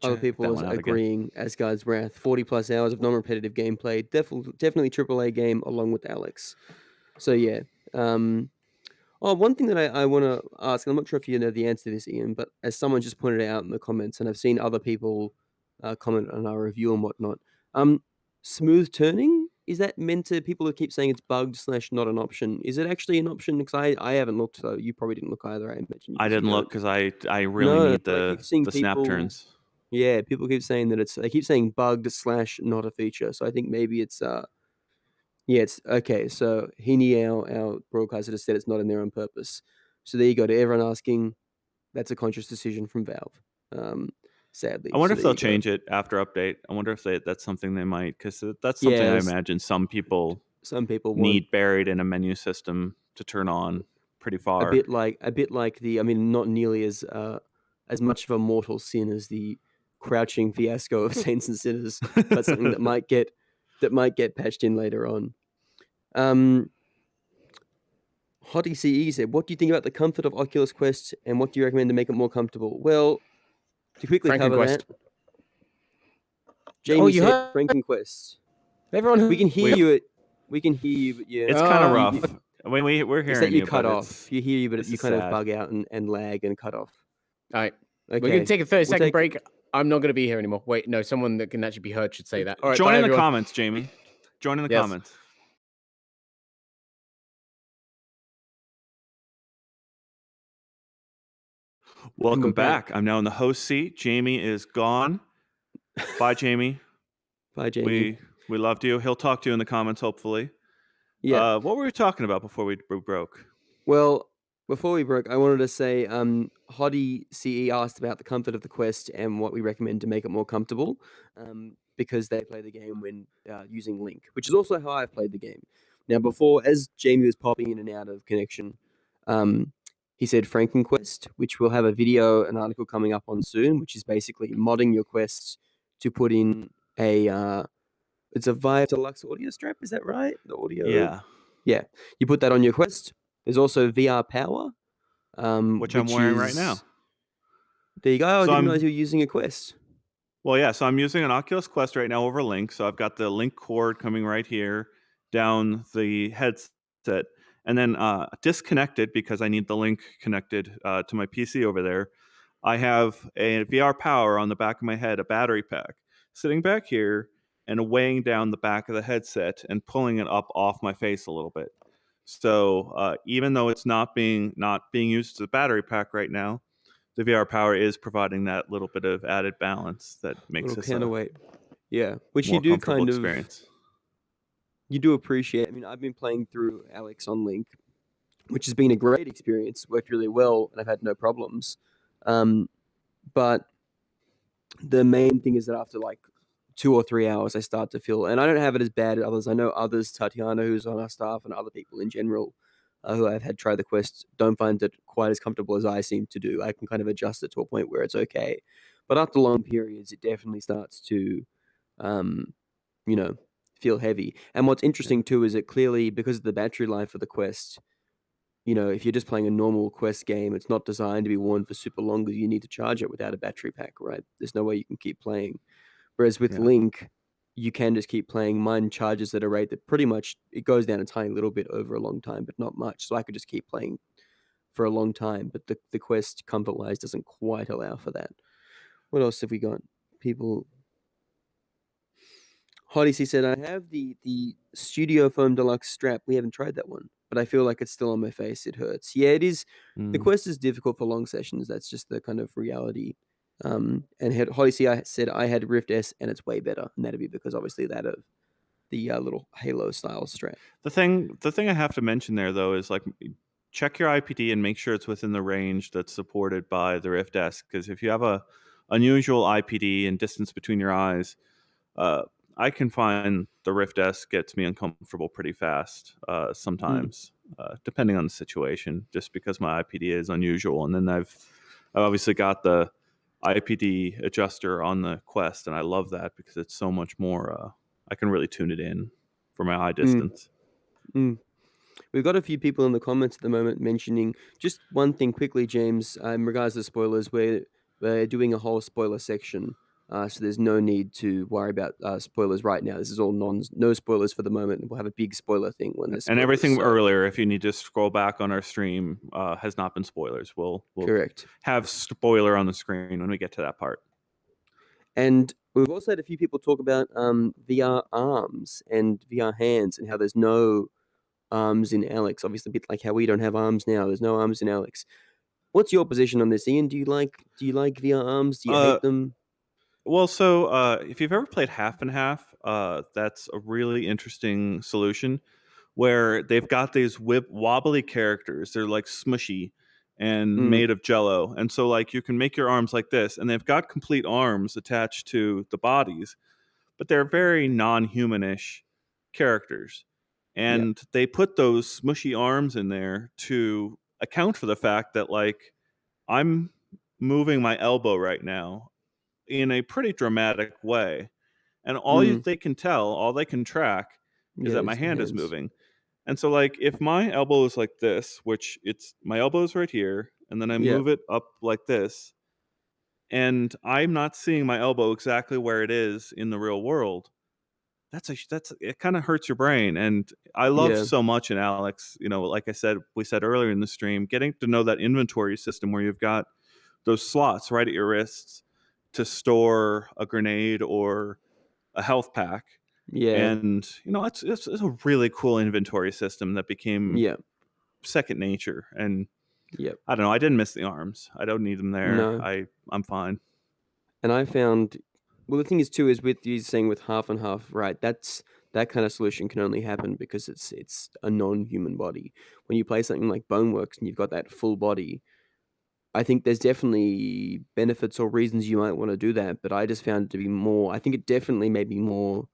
Other people is agreeing Asgard's Wrath, 40 plus hours of non-repetitive gameplay, definitely AAA game along with Alyx. So yeah. One thing that I want to ask, and I'm not sure if you know the answer to this, Ian, but as someone just pointed out in the comments, and I've seen other people comment on our review and whatnot, smooth turning, is that meant to people who keep saying it's bugged / not an option? Is it actually an option? Because I haven't looked, so you probably didn't look either, I imagine. I didn't look because I really No, need I keep the seeing snap people- turns. Yeah, people keep saying that they keep saying bugged / not a feature. So I think maybe it's it's okay. So Heaney, our broadcaster, just said it's not in there on purpose. So there you go. To everyone asking, that's a conscious decision from Valve. Sadly, I wonder So if there they'll you go. change it after update. I wonder if that's something they might, because that's Yeah, something I that's- imagine some people Some people want need buried in a menu system to turn on pretty far. a bit like the. I mean, not nearly as much of a mortal sin as the crouching fiasco of Saints and Sinners, but something that might get patched in later on. Hottie CE said, "What do you think about the comfort of Oculus Quest, and what do you recommend to make it more comfortable?" Well, to quickly cover Frankenquest. that, Jamie you said, heard- "Frankenquest." Everyone, We can hear you. We can hear you, but yeah, It's kind of Oh, rough. you- I mean, we're it's hearing that you but cut it's- off. You hear you, but this you is kind of sad. bug out and lag and cut off. All right. Okay, We're going to take a 30-second take- break. I'm not going to be here anymore. Wait, no, someone that can actually be heard should say that. All right, Join bye, in the everyone. comments, Jamie. Join in the Yes. comments. Welcome we're back. back. I'm now in the host seat. Jamie is gone. Bye, Jamie. Bye, Jamie. We loved you. He'll talk to you in the comments, hopefully. Yeah. What were we talking about before we broke? Well, before we broke, I wanted to say, Hottie CE asked about the comfort of the Quest and what we recommend to make it more comfortable, because they play the game when using Link, which is also how I've played the game. Now, before, as Jamie was popping in and out of connection, he said Frankenquest, which we'll have a video, an article coming up on soon, which is basically modding your quests to put in it's a Vive Deluxe audio strap, is that right? The audio. Yeah, you put that on your Quest. There's also VR Power, Which I'm wearing right is- now. There you go. I So didn't I'm- realize you were using a Quest. Well, yeah, so I'm using an Oculus Quest right now over Link. So I've got the Link cord coming right here down the headset, and then disconnected because I need the Link connected to my PC over there. I have a VR Power on the back of my head, a battery pack, sitting back here and weighing down the back of the headset and pulling it up off my face a little bit. So even though it's not being used as a battery pack right now, the VR Power is providing that little bit of added balance that makes Little this a counterweight. Yeah, which more you do comfortable kind of experience. you do appreciate. I mean, I've been playing through Alyx on Link, which has been a great experience. Worked really well, and I've had no problems. But the main thing is that after like 2 or 3 hours, I start to feel, and I don't have it as bad as others. I know others, Tatiana, who's on our staff, and other people in general who I've had try the Quest, don't find it quite as comfortable as I seem to do. I can kind of adjust it to a point where it's okay. But after long periods, it definitely starts to, feel heavy. And what's interesting too is that clearly, because of the battery life of the Quest, if you're just playing a normal quest game, it's not designed to be worn for super long because you need to charge it without a battery pack, right? There's no way you can keep playing. Whereas with Link, you can just keep playing. Mine charges at a rate that pretty much it goes down a tiny little bit over a long time, but not much. So I could just keep playing for a long time. But the quest comfort-wise doesn't quite allow for that. What else have we got? People. Odyssey said, I have the Studio Foam Deluxe strap. We haven't tried that one, but I feel like it's still on my face. It hurts. Yeah, it is. The quest is difficult for long sessions. That's just the kind of reality. And Odyssey, I said I had Rift S, and it's way better. And that'd be because obviously that of the little Halo style strap. The thing I have to mention there though is like check your IPD and make sure it's within the range that's supported by the Rift S. Because if you have a unusual IPD and distance between your eyes, I can find the Rift S gets me uncomfortable pretty fast sometimes, depending on the situation, just because my IPD is unusual. And then I've obviously got the IPD adjuster on the Quest, and I love that because it's so much more. I can really tune it in for my eye distance. We've got a few people in the comments at the moment mentioning just one thing quickly, James, in regards to spoilers. We're doing a whole spoiler section. So there's no need to worry about spoilers right now. This is all no spoilers for the moment. We'll have a big spoiler thing when this. And everything earlier, if you need to scroll back on our stream, has not been spoilers. We'll correct have spoiler on the screen when we get to that part. And we've also had a few people talk about VR arms and VR hands and how there's no arms in Alyx. Obviously, a bit like how we don't have arms now. There's no arms in Alyx. What's your position on this, Ian? Do you like VR arms? Do you hate them? Well, so if you've ever played Half and Half, that's a really interesting solution where they've got these wobbly characters. They're like smushy and made of jello. And so like you can make your arms like this, and they've got complete arms attached to the bodies, but they're very non-humanish characters. And they put those smushy arms in there to account for the fact that like I'm moving my elbow right now in a pretty dramatic way. And all they can track is that my hand is moving. And so like if my elbow is like this, which my elbow is right here, and then I move it up like this, and I'm not seeing my elbow exactly where it is in the real world, it kind of hurts your brain. And I love so much in Alyx, like we said earlier in the stream, getting to know that inventory system where you've got those slots right at your wrists to store a grenade or a health pack. And it's a really cool inventory system that became second nature. And I don't know, I didn't miss the arms. I don't need them there. No. I'm fine. And I found, well, the thing is too, is with you saying with half and half, right? That kind of solution can only happen because it's a non-human body. When you play something like Boneworks and you've got that full body, I think there's definitely benefits or reasons you might want to do that. But I just found it to be more. I think it definitely made me more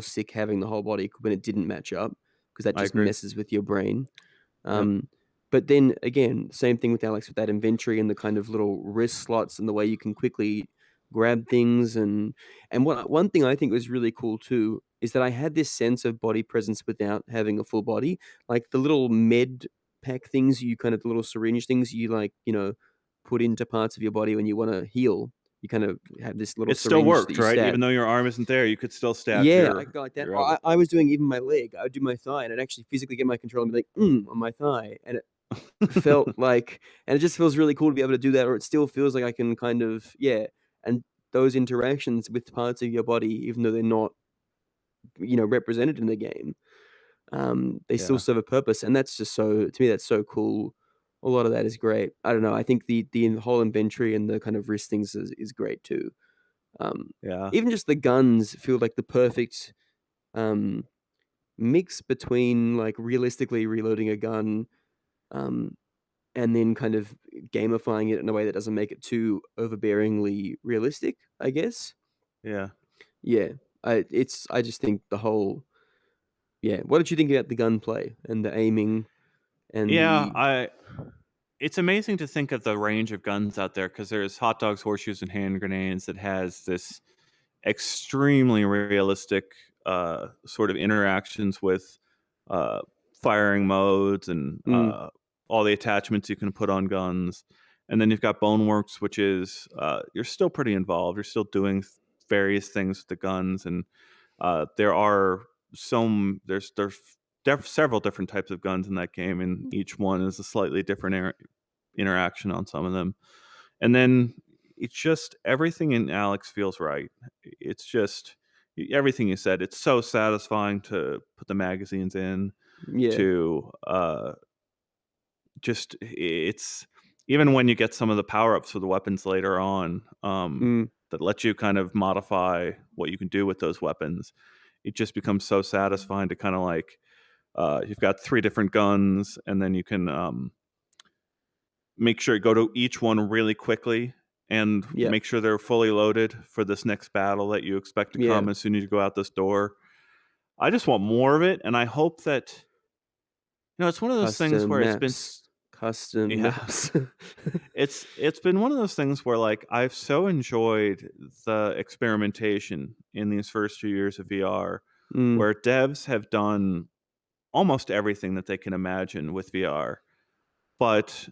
sick having the whole body when it didn't match up, because that just messes with your brain. But then again, same thing with Alyx with that inventory and the kind of little wrist slots and the way you can quickly grab things. And one thing I think was really cool too is that I had this sense of body presence without having a full body. Like the little med pack things, the little syringe things you put into parts of your body when you want to heal. You kind of have this little. It still worked, right? Stab. Even though your arm isn't there, you could still stab. I got like that. I was doing even my leg. I would do my thigh, and I'd actually physically get my control and be like, on my thigh, and it felt like, and it just feels really cool to be able to do that. Or it still feels like I can kind of, and those interactions with parts of your body, even though they're not, represented in the game, they still serve a purpose, and that's just to me, that's so cool. A lot of that is great. I don't know. I think the whole inventory and the kind of wrist things is great too. Even just the guns feel like the perfect mix between like realistically reloading a gun, and then kind of gamifying it in a way that doesn't make it too overbearingly realistic, I guess. Yeah. I just think the whole. What did you think about the gunplay and the aiming? And it's amazing to think of the range of guns out there, because there's hot dogs, horseshoes, and hand grenades that has this extremely realistic sort of interactions with firing modes and all the attachments you can put on guns. And then you've got Boneworks, which is you're still pretty involved. You're still doing various things with the guns, and there are there's several different types of guns in that game, and each one is a slightly different interaction on some of them. And then it's just everything in Alyx feels right. It's just everything you said. It's so satisfying to put the magazines in. Yeah. To just it's even when you get some of the power-ups for the weapons later on that let you kind of modify what you can do with those weapons, it just becomes so satisfying to kind of like you've got 3 different guns, and then you can make sure you go to each one really quickly and make sure they're fully loaded for this next battle that you expect to come as soon as you go out this door. I just want more of it, and I hope that it's one of those things where it's been custom maps. It's been one of those things where like I've so enjoyed the experimentation in these first few years of VR, where devs have done almost everything that they can imagine with VR, but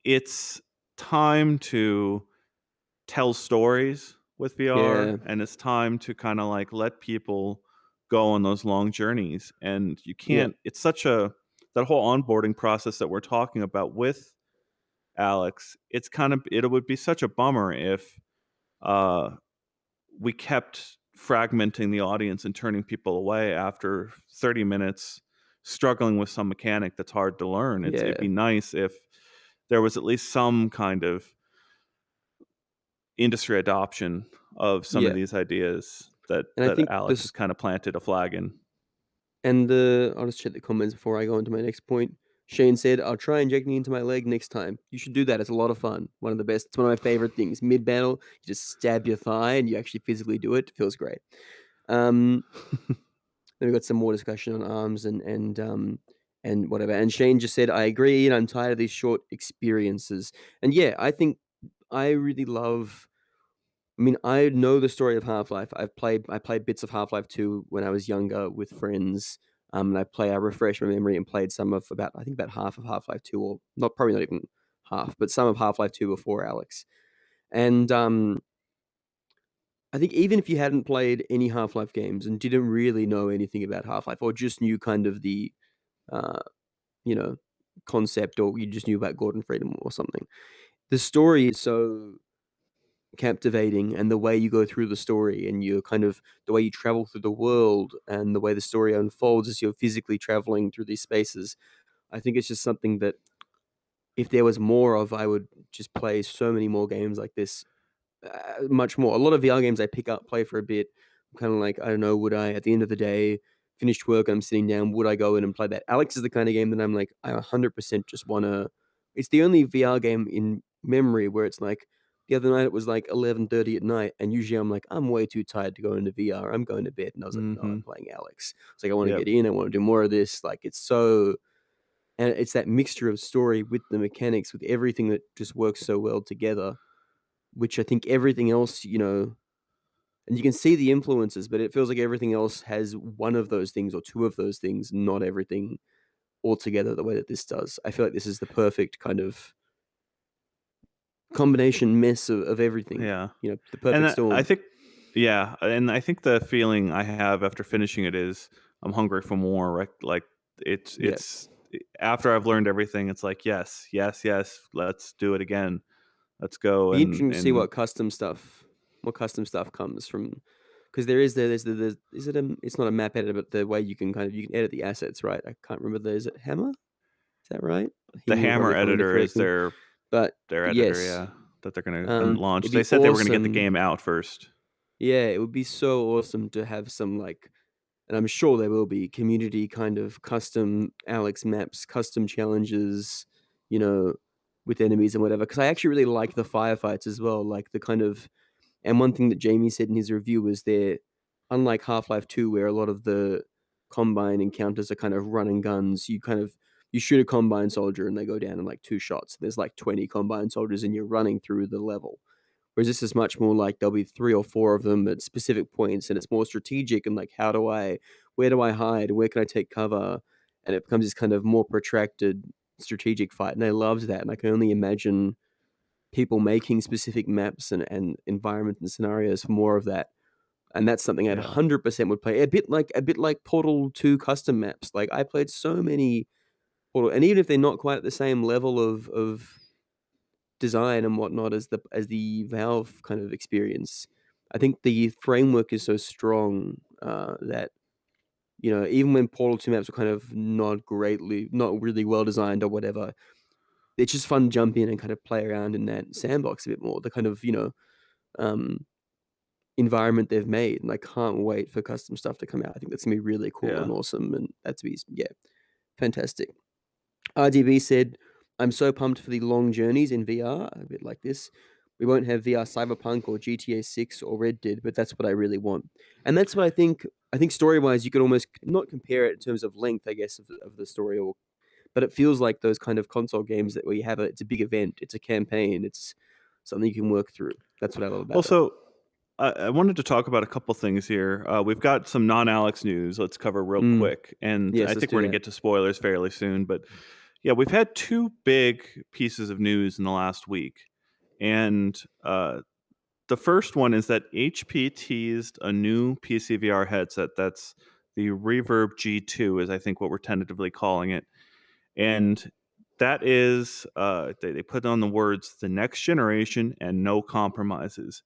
it's time to tell stories with VR, and it's time to kind of like let people go on those long journeys. And you can't. It's such that whole onboarding process that we're talking about with Alyx. It would be such a bummer if we kept fragmenting the audience and turning people away after 30 minutes struggling with some mechanic that's hard to learn. It'd be nice if there was at least some kind of industry adoption of some of these ideas that Alyx has kind of planted a flag in. And I'll just check the comments before I go on to my next point. Shane said, "I'll try injecting into my leg next time." You should do that. It's a lot of fun. One of the best. It's one of my favorite things. Mid-battle, you just stab your thigh and you actually physically do it. It feels great. Then we've got some more discussion on arms and whatever. And Shane just said, "I agree, and I'm tired of these short experiences." And yeah, I think I really love. I mean, I know the story of Half-Life. I played bits of Half-Life 2 when I was younger with friends. And I refreshed my memory and played some of about half of Half-Life 2, or probably not even half, but some of Half-Life 2 before Alyx. And I think even if you hadn't played any Half-Life games and didn't really know anything about Half-Life, or just knew kind of the concept, or you just knew about Gordon Freedom or something, the story is so captivating, and the way you go through the story, and you're kind of the way you travel through the world, and the way the story unfolds as you're physically traveling through these spaces. I think it's just something that if there was more of, I would just play so many more games like this. Much more. A lot of VR games I pick up, play for a bit. I'm kind of like, I don't know, would I, at the end of the day, finished work, I'm sitting down, would I go in and play that? Alyx is the kind of game that I'm like, I 100% just want to. It's the only VR game in memory where it's like, the other night it was like 11:30 at night, and usually I'm like, I'm way too tired to go into VR. I'm going to bed. And I was like, no, I'm playing Alyx. It's like, I want to get in. I want to do more of this. Like, it's so. And it's that mixture of story with the mechanics, with everything that just works so well together, which I think everything else, and you can see the influences, but it feels like everything else has one of those things or two of those things, not everything altogether the way that this does. I feel like this is the perfect kind of combination mess of everything. Yeah. The perfect storm. I think, and I think the feeling I have after finishing it is I'm hungry for more, right? Like it's after I've learned everything, it's like, yes, let's do it again. Let's go. Be interesting to see what custom stuff comes from, because it's not a map editor, but the way you can edit the assets, right? I can't remember. Is it Hammer? Is that right? The Hammer editor is their editor, yes, that they're going to launch. They said awesome. they were going to get the game out first. Yeah, it would be so awesome to have some and I'm sure there will be community kind of custom Alyx maps, custom challenges, with enemies and whatever. Because I actually really like the firefights as well, like the kind of. And one thing that Jamie said in his review was unlike Half-Life 2, where a lot of the Combine encounters are kind of run and guns. You shoot a Combine soldier and they go down in like 2 shots. There's like 20 Combine soldiers and you're running through the level. Whereas this is much more like there'll be 3 or 4 of them at specific points, and it's more strategic and like, where do I hide? Where can I take cover? and it becomes this kind of more protracted strategic fight. And I loved that, and I can only imagine people making specific maps and environments and scenarios for more of that. And that's something I'd Yeah. 100% would play. A bit like Portal 2 custom maps. Like, I played so many Portal, and even if they're not quite at the same level of design and whatnot as the Valve kind of experience, I think the framework is so strong that, you know, even when Portal 2 maps were kind of not really well designed or whatever, it's just fun to jump in and kind of play around in that sandbox a bit more. The kind of, you know, environment they've made, and I can't wait for custom stuff to come out. I think that's gonna be really cool Yeah. and awesome, and that's be fantastic. RDB said, "I'm so pumped for the long journeys in VR." A bit like this. We won't have VR Cyberpunk or GTA 6 or Red Dead, but that's what I really want. And that's what I think. I think story-wise, you could almost not compare it in terms of length, I guess, of the story, but it feels like those kind of console games that where you have it's a big event, it's a campaign, it's something you can work through. That's what I love about it. Also, I wanted to talk about a couple things here. We've got some non-Alyx news. Let's cover real quick, and Yes, I let's think do we're gonna that. get to spoilers fairly soon. But yeah, we've had two big pieces of news in the last week, and the first one is that HP teased a new PC VR headset. That's the Reverb G2, is I think what we're tentatively calling it, and that is they put on the words "the next generation" and "no compromises."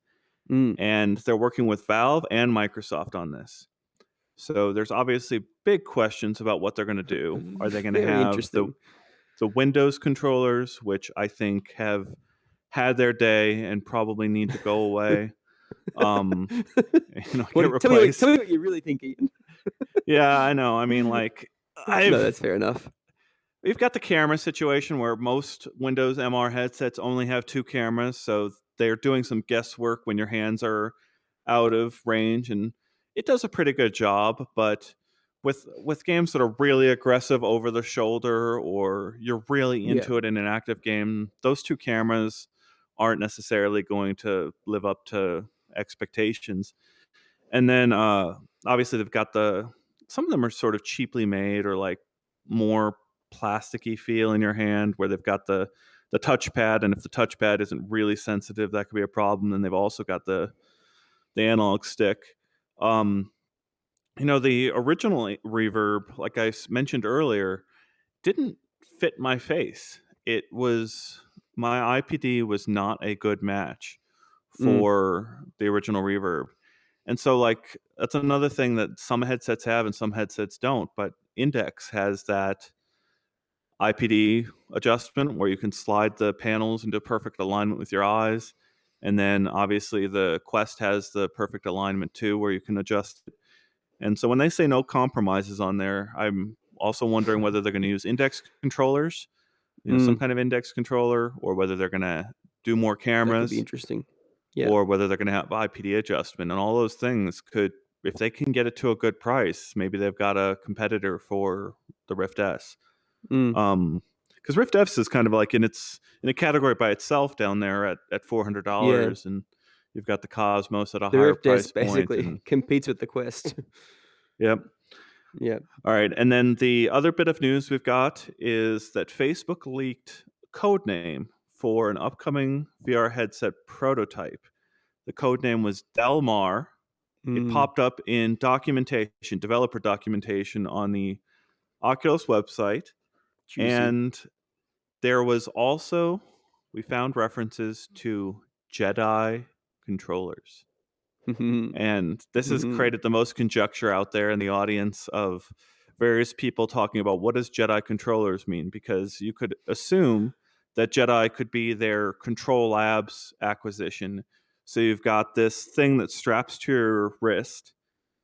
Mm. And they're working with Valve and Microsoft on this. So there's obviously big questions about what they're going to do. Are they going to Very have interesting. the Windows controllers, which I think have had their day and probably need to go away? Get Tell me replaced. what you really think, Ian. Yeah, I know. I mean, like, No, that's fair enough. we've got the camera situation where most Windows MR headsets only have two cameras, so they're doing some guesswork when your hands are out of range, and it does a pretty good job. But with games that are really aggressive over the shoulder, or you're really Yeah. into it in an active game, those two cameras aren't necessarily going to live up to expectations. And then obviously they've got some of them are sort of cheaply made, or like more plasticky feel in your hand, where they've got the touchpad, and if the touchpad isn't really sensitive, that could be a problem. And they've also got the analog stick. The original Reverb, like I mentioned earlier, didn't fit my face. My IPD was not a good match for the original Reverb. And so, like, that's another thing that some headsets have and some headsets don't. But Index has that IPD adjustment where you can slide the panels into perfect alignment with your eyes. And then obviously the Quest has the perfect alignment too, where you can adjust it. And so when they say no compromises on there, I'm also wondering whether they're going to use Index controllers, some kind of Index controller, or whether they're going to do more cameras. That could be interesting. Yeah. Or whether they're going to have IPD adjustment, and all those things could, if they can get it to a good price, maybe they've got a competitor for the Rift S. Because Rift S is kind of like in a category by itself down there at $400, and you've got the Cosmos at a higher Rift price S basically point. competes with the Quest. Yep. Yeah. All right, and then the other bit of news we've got is that Facebook leaked code name for an upcoming VR headset prototype. The code name was Delmar. It popped up in developer documentation on the Oculus website. Juicy. And there was also, we found references to Jedi controllers. And this has created the most conjecture out there in the audience of various people talking about what does Jedi controllers mean, because you could assume that Jedi could be their Control Labs acquisition. So you've got this thing that straps to your wrist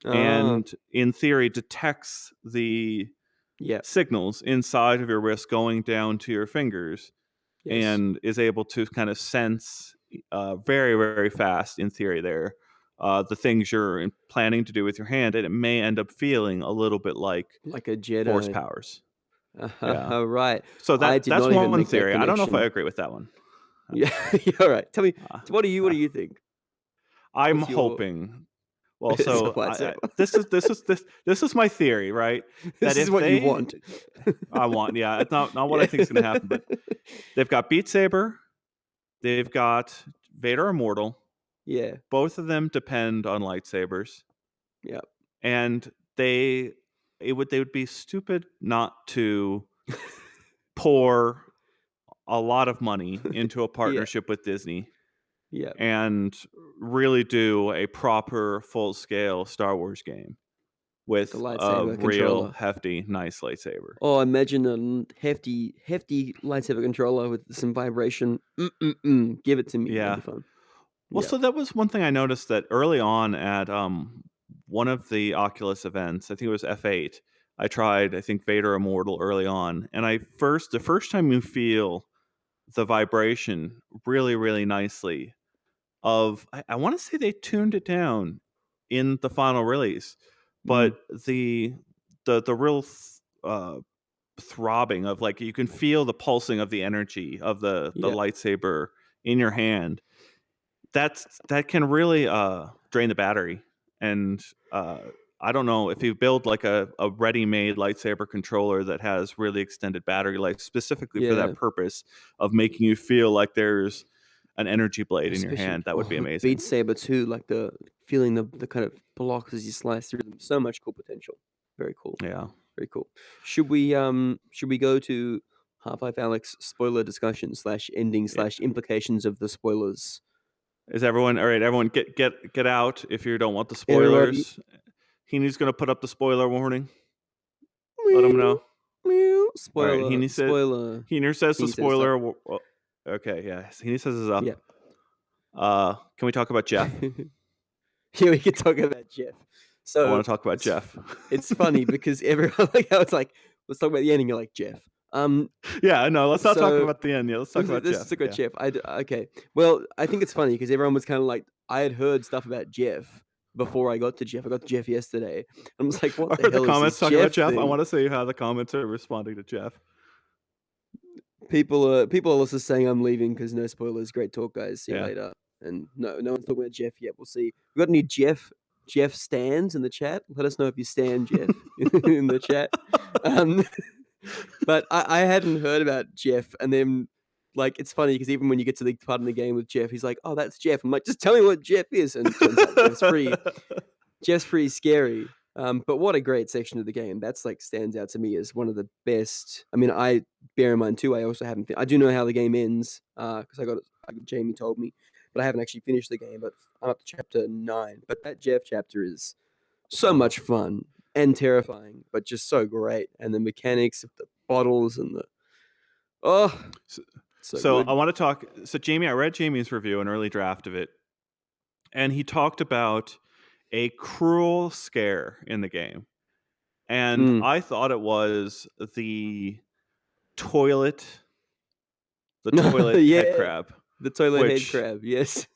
and in theory detects the signals inside of your wrist going down to your fingers, and is able to kind of sense very, very fast, in theory, the things you're planning to do with your hand, and it may end up feeling a little bit like a Jedi force powers. Yeah. Right. So I did that's not even one make that theory. I don't know if I connection. agree with that one. Yeah. All right. Tell me, what do you think? I'm What's your- hoping Well, It's a so lightsaber. this is my theory, right? This That is if what you they, want. I want, yeah, it's not what I Yeah. think is going to happen, but they've got Beat Saber, they've got Vader Immortal. Yeah. Both of them depend on lightsabers, Yeah. and they would be stupid not to pour a lot of money into a Yeah. partnership with Disney Yeah. and really do a proper full-scale Star Wars game with The a lightsaber real controller. hefty, nice lightsaber. Oh, imagine a hefty lightsaber controller with some vibration. Give it to me. That'd Yeah. be fun. Well, Yeah. so that was one thing I noticed that early on at one of the Oculus events, I think it was F8, I tried, I think, Vader Immortal early on. And the first time you feel the vibration really, really nicely I want to say they tuned it down in the final release, but the real throbbing of, like, you can feel the pulsing of the energy of the Yeah. lightsaber in your hand. That can really drain the battery. And I don't know if you build like a ready-made lightsaber controller that has really extended battery life specifically for Yeah. that purpose of making you feel like there's an energy blade in your Especially hand, that would be amazing. Beat Saber too, like the feeling the kind of blocks as you slice through them. So much cool potential. Very cool. Yeah. Very cool. Should we go to Half-Life Alyx spoiler discussion / ending Yeah. / implications of the spoilers? Is everyone all right? Everyone get out if you don't want the Everybody. spoilers. Heaney's gonna put up the spoiler warning. Let him know. Meow. All right. Spoiler. Spoiler. Heener says the Heaney says it's up. spoiler. Okay, yeah. Heaney says it's up. Yeah. Can we talk about Jeff? Yeah, we could talk about Jeff. I So want to talk about Jeff. it's funny because everyone like how it's like, let's talk about the ending. You're like Jeff. Yeah, no, let's not talk So- about the end. Yeah, let's talk about Let's Jeff. talk about Yeah. Jeff. Okay. Well, I think it's funny because everyone was kind of like, I had heard stuff about Jeff before I got to Jeff. I got to Jeff yesterday. I was like, what Are the hell the comments is this talking about Jeff Jeff? I thing? want to see how the comments are responding to Jeff. People are also saying I'm leaving because no spoilers. Great talk, guys. See you Yeah. later. And no one's talking about Jeff yet. We'll see. We got any Jeff stands in the chat? Let us know if you stand Jeff in the chat. But I hadn't heard about Jeff, and then like it's funny because even when you get to the part in the game with Jeff, he's like, "Oh, that's Jeff." I'm like, "Just tell me what Jeff is," and it turns out Jeff's pretty scary. But what a great section of the game. That's like stands out to me as one of the best. I mean, I bear in mind too. I also haven't. I do know how the game ends because Jamie told me, but I haven't actually finished the game. But I'm up to chapter 9. But that Jeff chapter is so much fun and terrifying, but just so great. And the mechanics of the bottles and the So good. I want to talk. So Jamie, I read Jamie's review, an early draft of it, and he talked about a cruel scare in the game, and I thought it was the toilet, Yeah. head crab. The toilet head which crab, yes.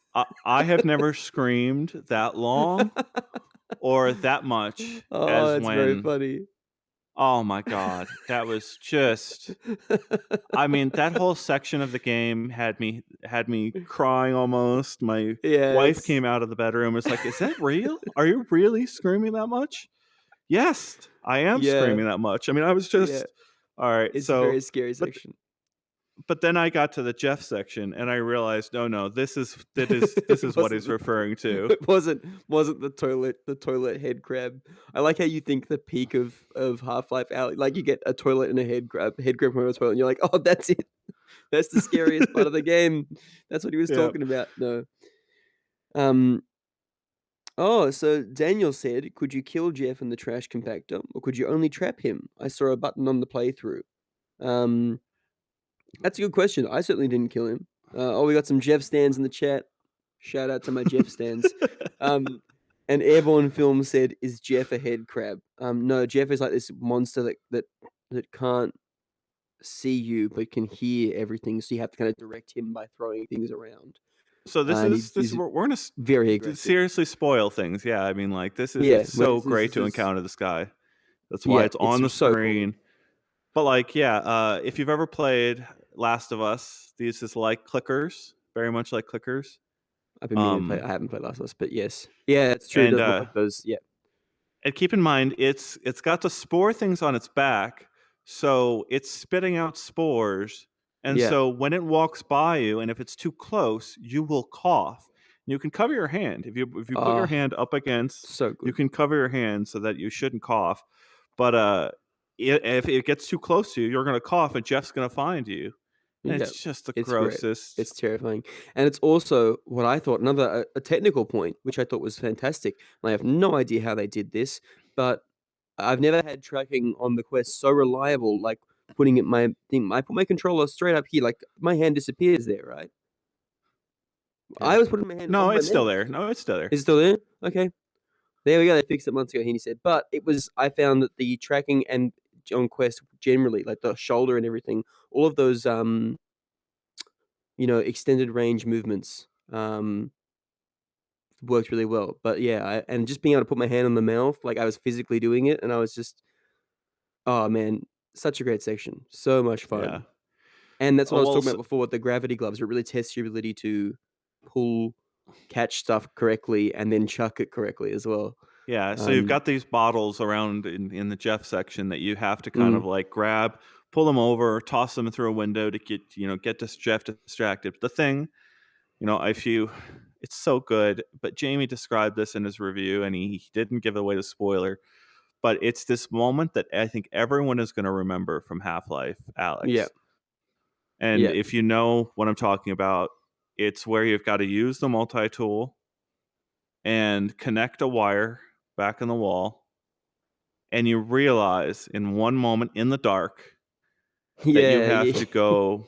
I have never screamed that long or that much Oh, as that's very when. funny. Oh my god, that was just. I mean, that whole section of the game had me crying almost. My wife came out of the bedroom. It's like, is that real? Are you really screaming that much? Yes, I am screaming that much. I mean, I was just all right. It's so, a very scary section. but then I got to the Jeff section and I realized, no, this is what he's referring to. It wasn't the toilet head crab. I like how you think the peak of Half-Life Alyx, like you get a toilet and a head crab from a toilet, and you're like, oh, that's it. That's the scariest part of the game. That's what he was talking about. No. Oh, so Daniel said, could you kill Jeff in the trash compactor, or could you only trap him? I saw a button on the playthrough. That's a good question. I certainly didn't kill him. We got some Jeff stands in the chat. Shout out to my Jeff stands. And Airborne Film said, "Is Jeff a head crab?" No, Jeff is like this monster that can't see you but can hear everything. So you have to kind of direct him by throwing things around. So he's we're gonna very aggressive. seriously spoil things. Yeah, I mean, like this is it's so great to encounter this guy. That's why it's on the screen. Cool. But like, if you've ever played Last of Us, these is like clickers, very much like clickers. I've been meaning to play. Um, I haven't played Last of Us, but yes, yeah, it's true. It and does look like those. Yeah, and keep in mind, it's got the spore things on its back, so it's spitting out spores. And yeah. so when it walks by you, and if it's too close, you will cough. You can cover your hand if you put your Ah, hand up against. so You good. can cover your hand so that you shouldn't cough. But if it gets too close to you, you're gonna cough, and Jeff's gonna find you, and Yeah, it's just the it's great. grossest. It's terrifying, and it's also what I thought another a technical point, which I thought was fantastic. And I have no idea how they did this, but I've never had tracking on the Quest so reliable. Like putting it my thing, I put my controller straight up here, like my hand disappears there, right? I was putting my hand No, on my it's still mouth. there. No, it's still there. Is it still there? Okay. There we go. They fixed it months ago, he said. But it was I found that the tracking and on Quest generally, like the shoulder and everything, all of those extended range movements worked really well. But yeah, and just being able to put my hand on the mouth, like I was physically doing it, and I was just, oh man, such a great section, so much Yeah. fun. And that's what I was Well, talking about before with the gravity gloves. It really tests your ability to pull, catch stuff correctly, and then chuck it correctly as well. yeah, so you've got these bottles around in the Jeff section that you have to kind of Mm, like grab, pull them over, toss them through a window to get this Jeff distracted. The thing, if you, it's so good, but Jamie described this in his review, and he didn't give away the spoiler, but it's this moment that I think everyone is going to remember from Half-Life, yeah, Alex. And yeah, if you know what I'm talking about, it's where you've got to use the multi-tool and connect a wire back in the wall, and you realize in one moment in the dark that you yeah, have yeah, to go,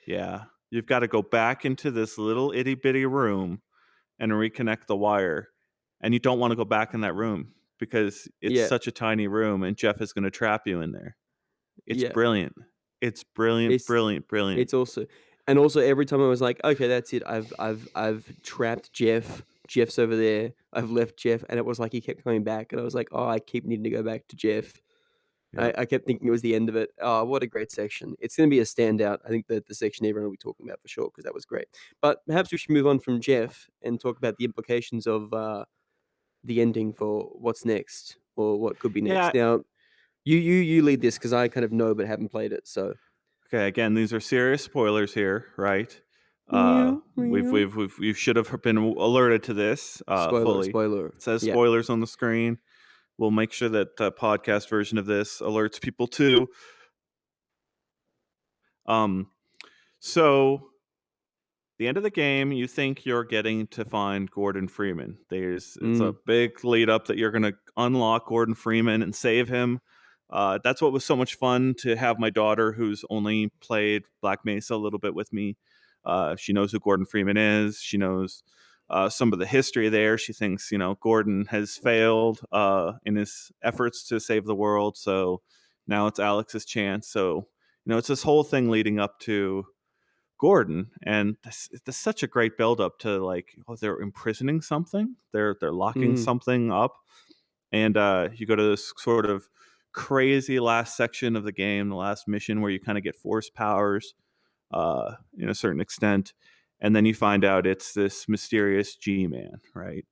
yeah, you've got to go back into this little itty bitty room and reconnect the wire. And you don't want to go back in that room because it's yeah, such a tiny room, and Jeff is going to trap you in there. It's yeah. brilliant. It's brilliant, It's brilliant, brilliant. it's also and also every time I was like, okay, that's it. I've trapped Jeff. Jeff's over there. I've left Jeff, and it was like he kept coming back, and I was like, oh, I keep needing to go back to Jeff. Yep. I kept thinking it was the end of it. Oh, what a great section! It's going to be a standout. I think that the section everyone will be talking about for sure because that was great. But perhaps we should move on from Jeff and talk about the implications of the ending for what's next or what could be Yeah. next. Now, you lead this because I kind of know but haven't played it. So Okay. Again, these are serious spoilers here, right? meow We've meow. we've we've you should have been alerted to this Spoiler, fully. spoiler. It says Yeah. spoilers on the screen. We'll make sure that the podcast version of this alerts people too. Um, so the end of the game, you think you're getting to find Gordon Freeman. It's a Mm, big lead up that you're going to unlock Gordon Freeman and save him. That's what was so much fun to have my daughter, who's only played Black Mesa a little bit with me. She knows who Gordon Freeman is. She knows some of the history there. She thinks Gordon has failed in his efforts to save the world. So now it's Alex's chance. So it's this whole thing leading up to Gordon, and this is such a great buildup to like, oh, they're imprisoning something, they're locking mm, something up, and you go to this sort of crazy last section of the game, the last mission where you kind of get force powers, in a certain extent, and then you find out it's this mysterious G-Man, right?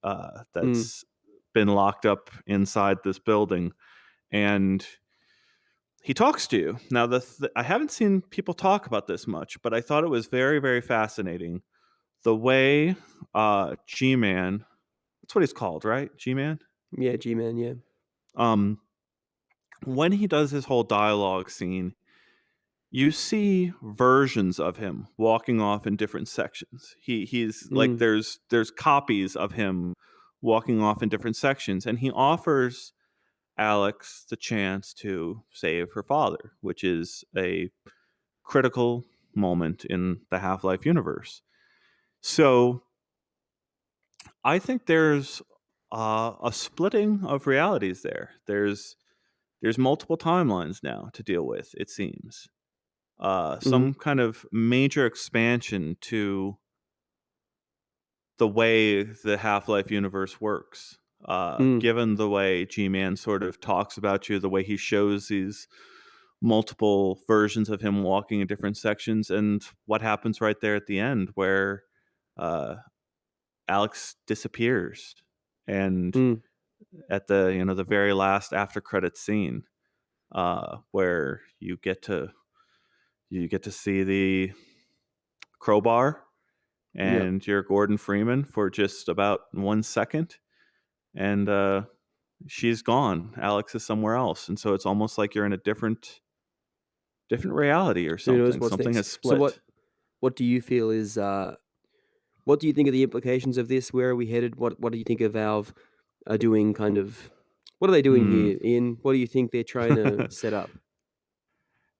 mm, That's been locked up inside this building, and he talks to you. Now, I haven't seen people talk about this much, but I thought it was very, very fascinating. The way G-Man, that's what he's called, right? G-Man? yeah, G-Man, yeah. Um, when he does his whole dialogue scene, you see versions of him walking off in different sections. He's like Mm, there's copies of him walking off in different sections, and he offers Alex the chance to save her father, which is a critical moment in the Half-Life universe. So I think there's a splitting of realities there. There's multiple timelines now to deal with. It seems mhm, some kind of major expansion to the way the Half-Life universe works. mm, Given the way G-Man sort of talks about you, the way he shows these multiple versions of him walking in different sections, and what happens right there at the end, where uh, Alyx disappears, and Mm, at the the very last after credit scene, where you get to see the crowbar, yep. and you're Gordon Freeman for just about 1 second, and she's gone. Alyx is somewhere else, and so it's almost like you're in a different reality or Who knows something. what's Something has next? So split. what do you feel is what do you think of the implications of this? Where are we headed? What do you think of Valve are doing? Kind of, what are they doing Hmm. here? Ian, what do you think they're trying to set up?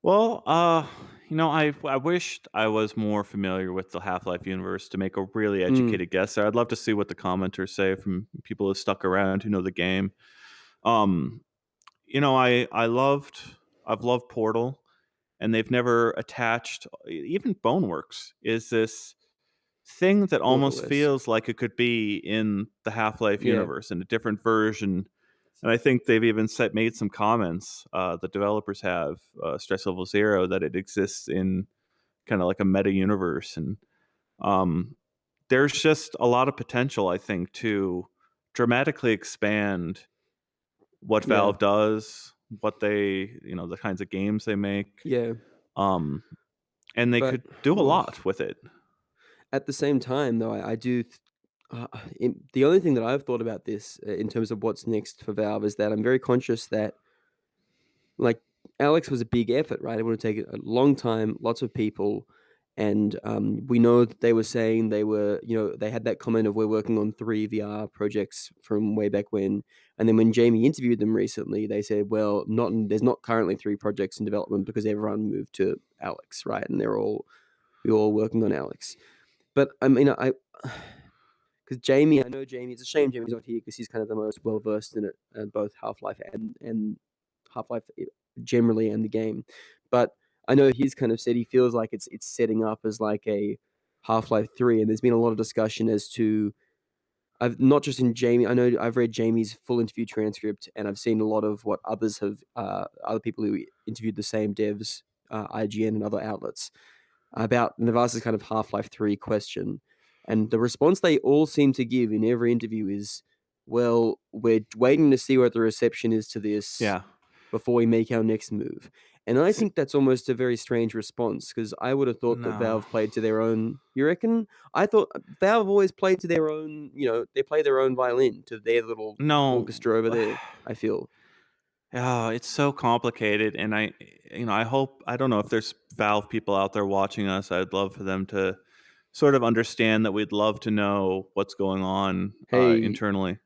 Well, I wished I was more familiar with the Half-Life universe to make a really Mm, educated guess there. I'd love to see what the commenters say from people who stuck around who know the game. Um, I've loved Portal, and they've never attached. Even Boneworks is this thing that almost Borderless. feels like it could be in the Half-Life Yeah, universe in a different version. And I think they've even made some comments. The developers have Stress Level Zero, that it exists in kind of like a meta universe, and um, there's just a lot of potential, I think, to dramatically expand what yeah, Valve does, what they, the kinds of games they make, yeah. um, and they But could do a oh, lot with it. at the same time, though, I do. The only thing that I've thought about this in terms of what's next for Valve is that I'm very conscious that, like, Alyx was a big effort, right? It would have taken a long time, lots of people, and we know that they were saying they were, they had that comment of we're working on 3 VR projects from way back when, and then when Jamie interviewed them recently, they said, well, there's not currently 3 projects in development because everyone moved to Alyx, right? And we're all working on Alyx. But I mean, because Jamie, I know Jamie. It's a shame Jamie's not here because he's kind of the most well versed in it, both Half Life and Half Life generally and the game. But I know he's kind of said he feels like it's setting up as like a Half-Life 3, and there's been a lot of discussion as to I've not just in Jamie. I know I've read Jamie's full interview transcript, and I've seen a lot of what others have, other people who interviewed the same devs, IGN and other outlets, about Navas's kind of Half-Life 3 question. And the response they all seem to give in every interview is, well, we're waiting to see what the reception is to this Yeah. before we make our next move. And I S- think that's almost a very strange response because I would have thought that No. Valve played to their own. You reckon? I thought Valve always played to their own, they play their own violin to their little No. orchestra over there, I feel. Oh, it's so complicated, and I hope, I don't know if there's Valve people out there watching us. I'd love for them to sort of understand that we'd love to know what's going on Hey, internally.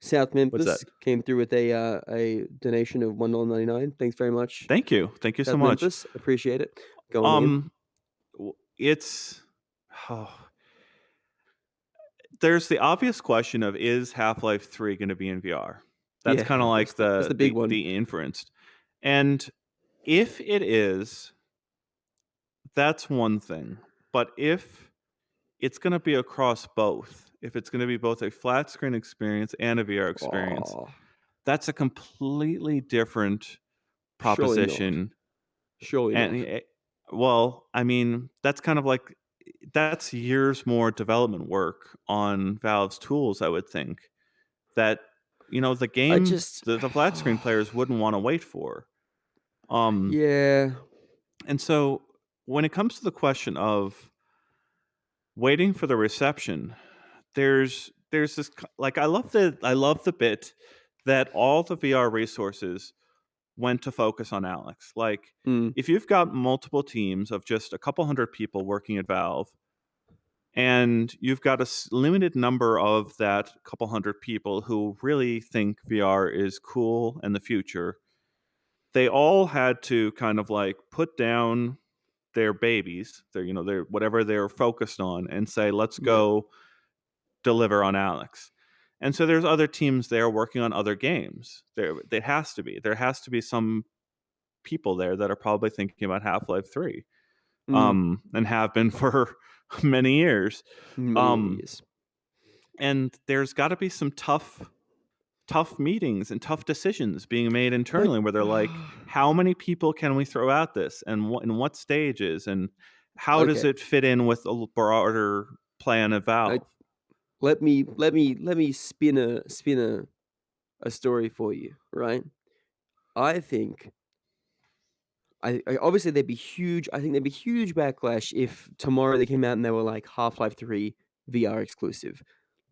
South What's that? Memphis came through with a donation of $1.99. Thanks very much, Thank you so South much. Memphis. Appreciate it. Go on, Ian. Um, it's oh, there's the obvious question of, is Half-Life 3 going to be in VR? That's Yeah, kind of like that's the big one. the inference. And if it is, that's one thing. But if it's going to be across both, if it's going to be both a flat screen experience and a VR experience, Oh, that's a completely different surely not. proposition. Surely And not. well, I mean, that's kind of like, that's years more development work on Valve's tools, I would think, that the I game, just, the flat screen players wouldn't want to wait for. Um, yeah, and so when it comes to the question of waiting for the reception, there's this like, I love the bit that all the VR resources went to focus on Alyx. Like, mm, if you've got multiple teams of just a couple hundred people working at Valve, and you've got a limited number of that couple hundred people who really think VR is cool and the future, they all had to kind of like put down their babies, their whatever they're focused on, and say, let's yeah, go deliver on Alyx. And so there's other teams there working on other games. There has to be some people there that are probably thinking about Half-Life 3, mm, and have been for many years. many Um, years. and there's got to be some tough meetings and tough decisions being made But internally, where they're like, how many people can we throw at this, and in what stages, and how does okay, it fit in with a broader plan of I Valve? let me spin a story for you, right? I think obviously there'd be huge. I think there'd be huge backlash if tomorrow they came out and they were like Half-Life 3 VR exclusive.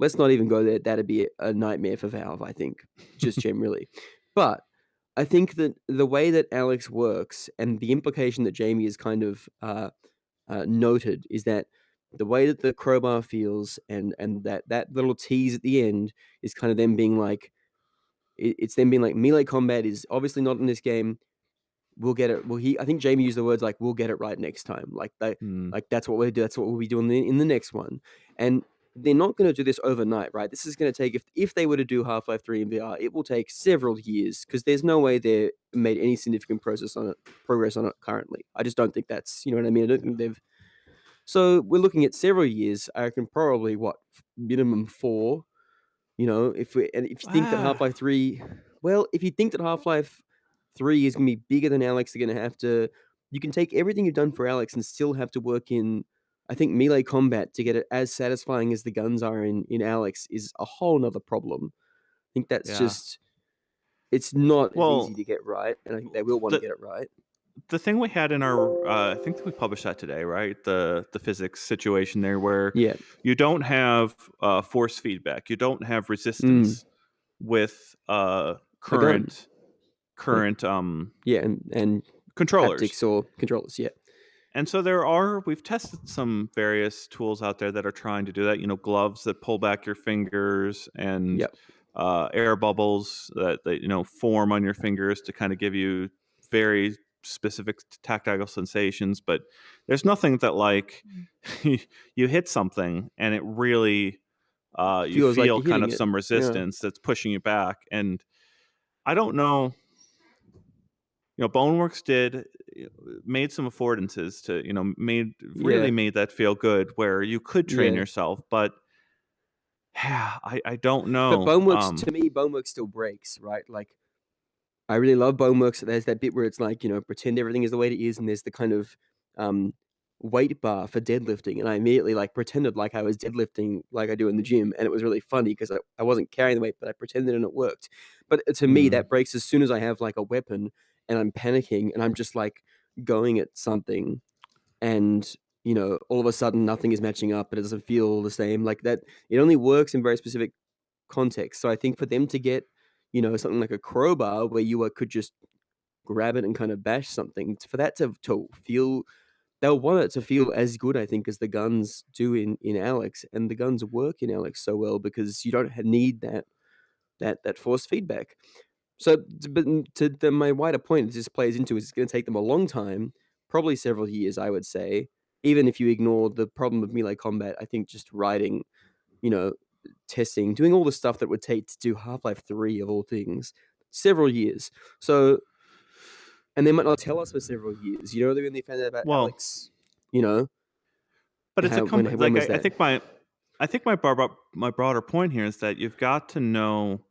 Let's not even go there. That'd be a nightmare for Valve, I think, just generally. But I think that the way that Alyx works and the implication that Jamie has kind of noted is that the way that the crowbar feels and that little tease at the end is kind of them being like, it's them being like, melee combat is obviously not in this game. We'll get it. Well, I think Jamie used the words like, "We'll get it right next time." Like that's what we do. That's what we'll be doing in the next one. And they're not going to do this overnight, right? This is going to take, if they were to do Half-Life 3 in VR, it will take several years because there's no way they made any significant progress on it currently. I just don't think that's, you know what I mean. I don't think they've. So we're looking at several years. I reckon probably minimum 4. You know, if you think that Half-Life 3, well, if you think that Half-Life 3 is gonna be bigger than Alyx, they're gonna have to. You can take everything you've done for Alyx and still have to work in. I think melee combat to get it as satisfying as the guns are in Alyx is a whole nother problem. I think that's Yeah. just. It's not as easy Well, to get right, and I think they will want to the get it right. the thing we had in our I think that we published that today, right? The physics situation there where Yeah. you don't have force feedback, you don't have Mm. resistance with A gun. current Yeah, and controllers. haptics or controllers. Yeah. And so we've tested some various tools out there that are trying to do that, gloves that pull back your fingers and Yep. air bubbles that form on your fingers to kind of give you very specific tactile sensations. But there's nothing that like you hit something and it really you Feels like feel you're kind hitting of it. some Yeah. resistance that's pushing you back. And I don't know. Boneworks made some affordances to Yeah. made that feel good where you could train Yeah. yourself, but yeah, I don't But know. Boneworks, to me, Boneworks still breaks, right? Like, I really love Boneworks. There's that bit where it's like, pretend everything is the way it is, and there's the kind of um, weight bar for deadlifting. And I immediately like pretended like I was deadlifting like I do in the gym. And it was really funny because I wasn't carrying the weight, but I pretended and it worked. But to me, that breaks as soon as I have like a weapon and I'm panicking and I'm just like going at something and all of a sudden nothing is matching up. It doesn't feel the same like that. It only works in very specific context. So I think for them to get, something like a crowbar where you could just grab it and kind of bash something, for that to feel, they'll want it to feel as good, I think, as the guns do in Alyx, and the guns work in Alyx so well because you don't need that force feedback. So, but my wider point this plays into is it's going to take them a long time, probably several years, I would say. Even if you ignore the problem of melee combat, I think just writing, you know, testing, doing all the stuff that would take to do Half-Life 3 of all things, several years. So, and they might not tell us for several years. They're going to find out about Well, Alyx. You know, but it's a company. when Like was I that? think my broader point here is that you've got to know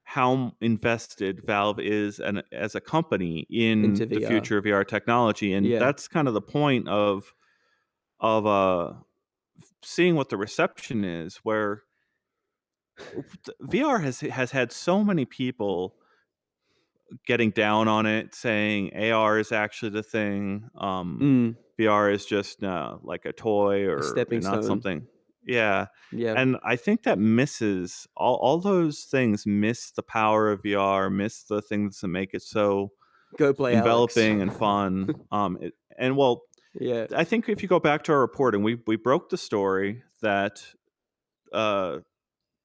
how invested Valve is as a company in Into the VR. future of VR technology, and Yeah. that's kind of the point of seeing what the reception is. Where VR has had so many people getting down on it, saying AR is actually the thing. VR is just like a toy A or stepping not stone. something. Yeah. Yeah. And I think that misses all those things, miss the power of VR, miss the things that make it so Go play Alyx. enveloping and fun. Well, Yeah. I think if you go back to our reporting, we broke the story that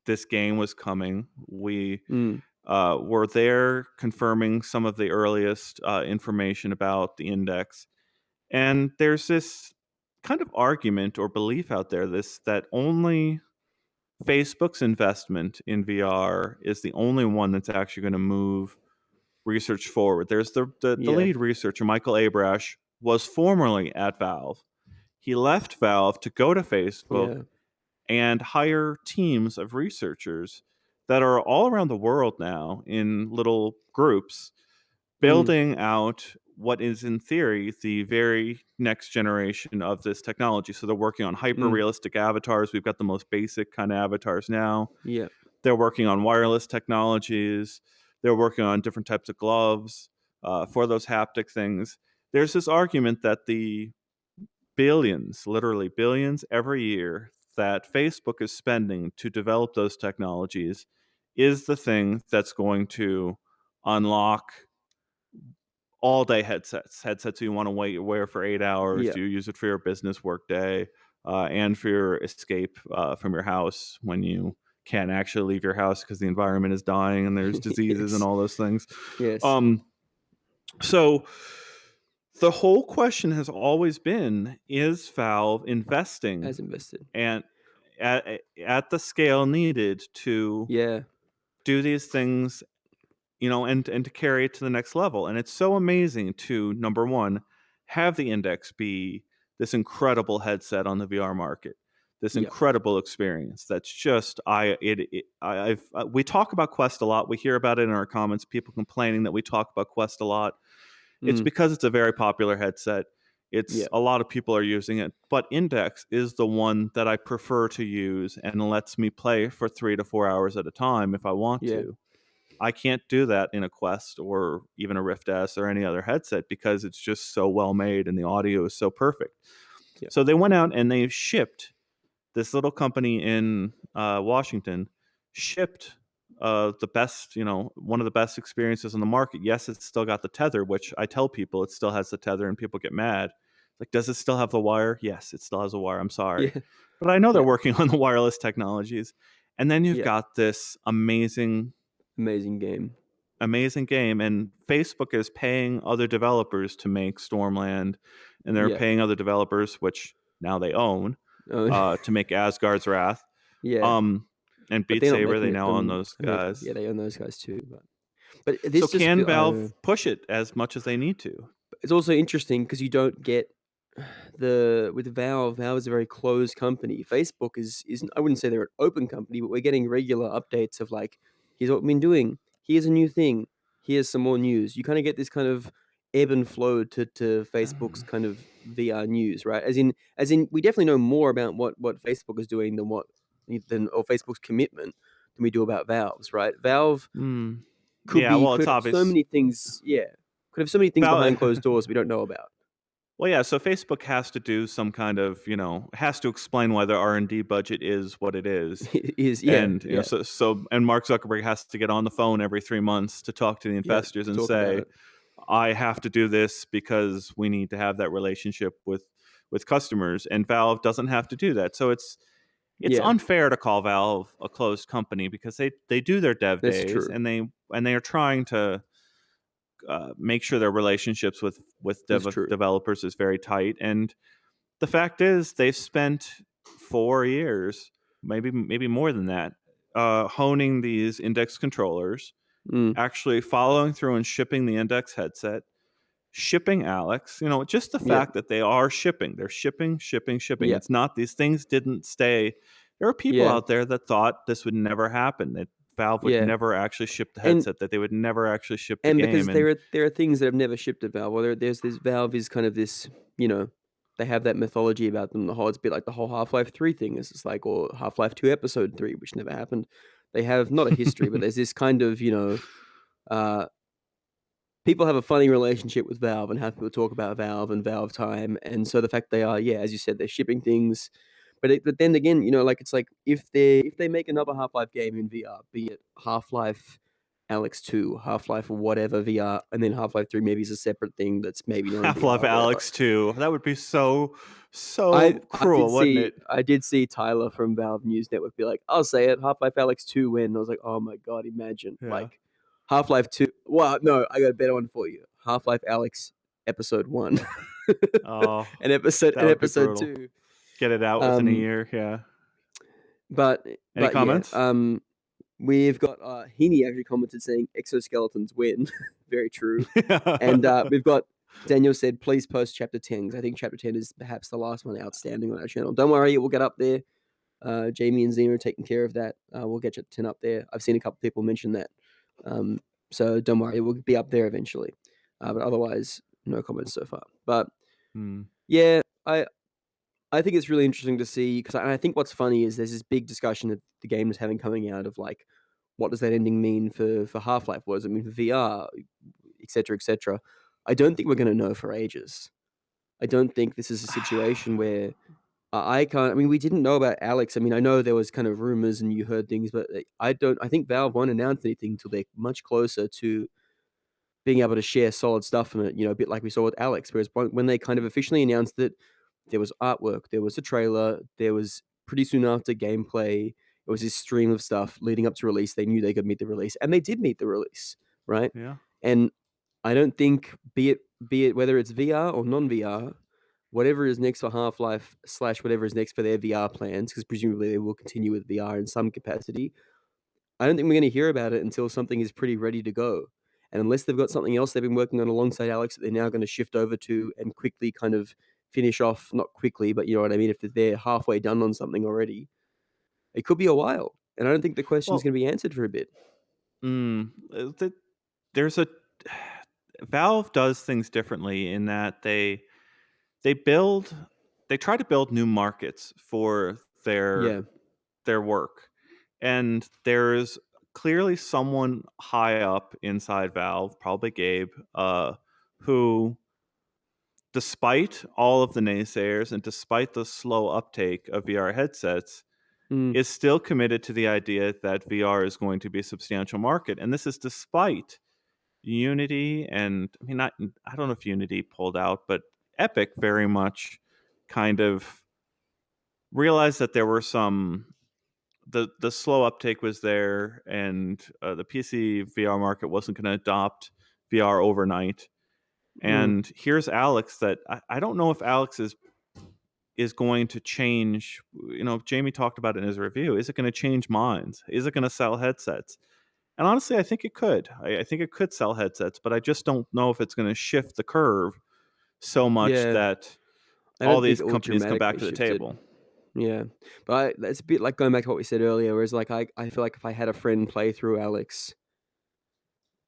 this game was coming. We were there confirming some of the earliest information about the index. And there's this kind of argument or belief out there that only Facebook's investment in VR is the only one that's actually going to move research forward. There's the Yeah. lead researcher, Michael Abrash, was formerly at Valve. He left Valve to go to Facebook Yeah. and hire teams of researchers that are all around the world now in little groups building out what is in theory the very next generation of this technology. So they're working on hyper Mm. realistic avatars. We've got the most basic kind of avatars now. Yeah. They're working on wireless technologies. They're working on different types of gloves for those haptic things. There's this argument that the billions, literally billions every year that Facebook is spending to develop those technologies is the thing that's going to unlock all day headsets you want to wear for 8 hours. Yeah. Do you use it for your business work day and for your escape from your house when you can't actually leave your house because the environment is dying and there's diseases and Yes. all those things. Yes. So the whole question has always been, is Valve investing As invested. and at the scale needed to Yeah. do these things, and to carry it to the next level? And it's so amazing to, number one, have the Index be this incredible headset on the VR market, this Yeah. incredible experience. That's just we talk about Quest a lot. We hear about it in our comments. People complaining that we talk about Quest a lot. It's Mm. because it's a very popular headset. Yeah. A lot of people are using it, but Index is the one that I prefer to use and lets me play for 3 to 4 hours at a time if I want Yeah. to. I can't do that in a Quest or even a Rift S or any other headset because it's just so well made and the audio is so perfect. Yeah. So they went out and they shipped, this little company in Washington shipped the best, one of the best experiences on the market. Yes, it's still got the tether, which I tell people it still has the tether and people get mad. Like, does it still have the wire? Yes, it still has a wire. I'm sorry. Yeah. But I know they're Yeah. working on the wireless technologies. And then you've Yeah. got this amazing game. And Facebook is paying other developers to make Stormland, and they're Yeah. paying other developers, which now they own, Oh, to make Asgard's Wrath. yeah. And But Beat they're not Saber, they making it now own those America. guys. Yeah, they own those guys too. But So this just can feel, I don't Valve know. push it as much as they need to? It's also interesting because you don't get with Valve. Valve is a very closed company. Facebook isn't. I wouldn't say they're an open company, but we're getting regular updates of like, here's what we've been doing. Here's a new thing. Here's some more news. You kind of get this kind of ebb and flow to Facebook's kind of VR news, right? As in, we definitely know more about what Facebook is doing or Facebook's commitment than we do about Valve's, right? Valve Yeah, well, could it's have so obvious. many things. Yeah, could have so many things behind Valve, closed doors we don't know about. well, yeah. So Facebook has to do some kind of, has to explain why their R&D budget is what it is. Yeah, And yeah, and Mark Zuckerberg has to get on the phone every 3 months to talk to the yeah, investors to and talk about say, it. I have to do this because we need to have that relationship with customers, and Valve doesn't have to do that. So it's Yeah, unfair to call Valve a closed company because they do their dev that's days, true. and they are trying to make sure their relationships with That's true. developers is very tight. And the fact is, they've spent 4 years, maybe more than that, honing these Index controllers, Mm, actually following through and shipping the Index headset, shipping Alyx. Just the yeah, fact that they are shipping. They're shipping. yeah, It's not, these things didn't stay. There are people yeah, out there that thought this would never happen, that Valve would yeah. never actually ship the And headset, that they would never actually ship the because game. And there are things that have never shipped at Valve. Well, there's this Valve is kind of this, they have that mythology about them. It's a bit like the whole Half-Life 3 thing. It's just like, or Half-Life 2 Episode 3, which never happened. They have not a history, but there's this kind of, uh, people have a funny relationship with Valve and how people talk about Valve and Valve time. And so the fact they are, yeah, as you said, they're shipping things. But then again, like it's like if they make another Half-Life game in VR, be it Half-Life Alyx 2, Half-Life or whatever VR, and then Half-Life 3 maybe is a separate thing that's maybe not in Half-Life VR, whatever. Alyx 2, that would be so I cruel, wouldn't it? did see Tyler from Valve News Network be like, I'll say it, Half-Life Alyx 2 win. And I was like, oh my god, imagine. Yeah. Like Half-Life 2. Well, no, I got a better one for you. Half-Life Alyx Episode 1. Oh, and episode that would be episode brutal. 2. Get it out within a year. Yeah. But Any yeah, comments? we've got Heaney actually commented saying exoskeletons win. Very true. And we've got Daniel said, please post chapter 10, because I think chapter 10 is perhaps the last one outstanding on our channel. Don't worry, we'll get up there. Jamie and Zena are taking care of that. We'll get chapter 10 up there. I've seen a couple people mention that. So don't worry, we'll be up there eventually. But otherwise, no comments so far. But Mm. yeah, I think it's really interesting to see because I think what's funny is there's this big discussion that the game is having coming out of like, what does that ending mean for Half-Life? What does it mean for VR, etc., etc. I don't think we're going to know for ages. I don't think this is a situation where I can't. I mean, we didn't know about Alyx. I mean, I know there was kind of rumors and you heard things, but I don't. I think Valve won't announce anything until they're much closer to being able to share solid stuff from it. You know, a bit like we saw with Alyx. Whereas when they kind of officially announced it, there was artwork, there was a trailer, there was pretty soon after gameplay. It was this stream of stuff leading up to release. They knew they could meet the release, and they did meet the release, right? Yeah. And I don't think, be it whether it's VR or non-VR, whatever is next for Half-Life / whatever is next for their VR plans, because presumably they will continue with VR in some capacity. I don't think we're going to hear about it until something is pretty ready to go. And unless they've got something else they've been working on alongside Alyx that they're now going to shift over to and quickly kind of finish off, not quickly, but you know what I mean? If they're halfway done on something already, it could be a while. And I don't think the question's Well, going to be answered for a bit. there's a Valve does things differently in that they build they try to build new markets for Yeah. their work. And there's clearly someone high up inside Valve, probably Gabe, who, despite all of the naysayers and despite the slow uptake of VR headsets, Mm. is still committed to the idea that VR is going to be a substantial market. And this is despite Unity and, I mean, I don't know if Unity pulled out, but Epic very much kind of realized that there were the slow uptake was there, and the PC VR market wasn't going to adopt VR overnight. Mm. And here's Alyx that I don't know if Alyx is going to change. You know, Jamie talked about it in his review. Is it going to change minds? Is it going to sell headsets? And honestly, I think it could. I think it could sell headsets, but I just don't know if it's going to shift the curve so much Yeah. that I all don't think these it will companies come back dramatically to the shift it. table. Yeah. But it's a bit like going back to what we said earlier, whereas like I feel like if I had a friend play through Alyx,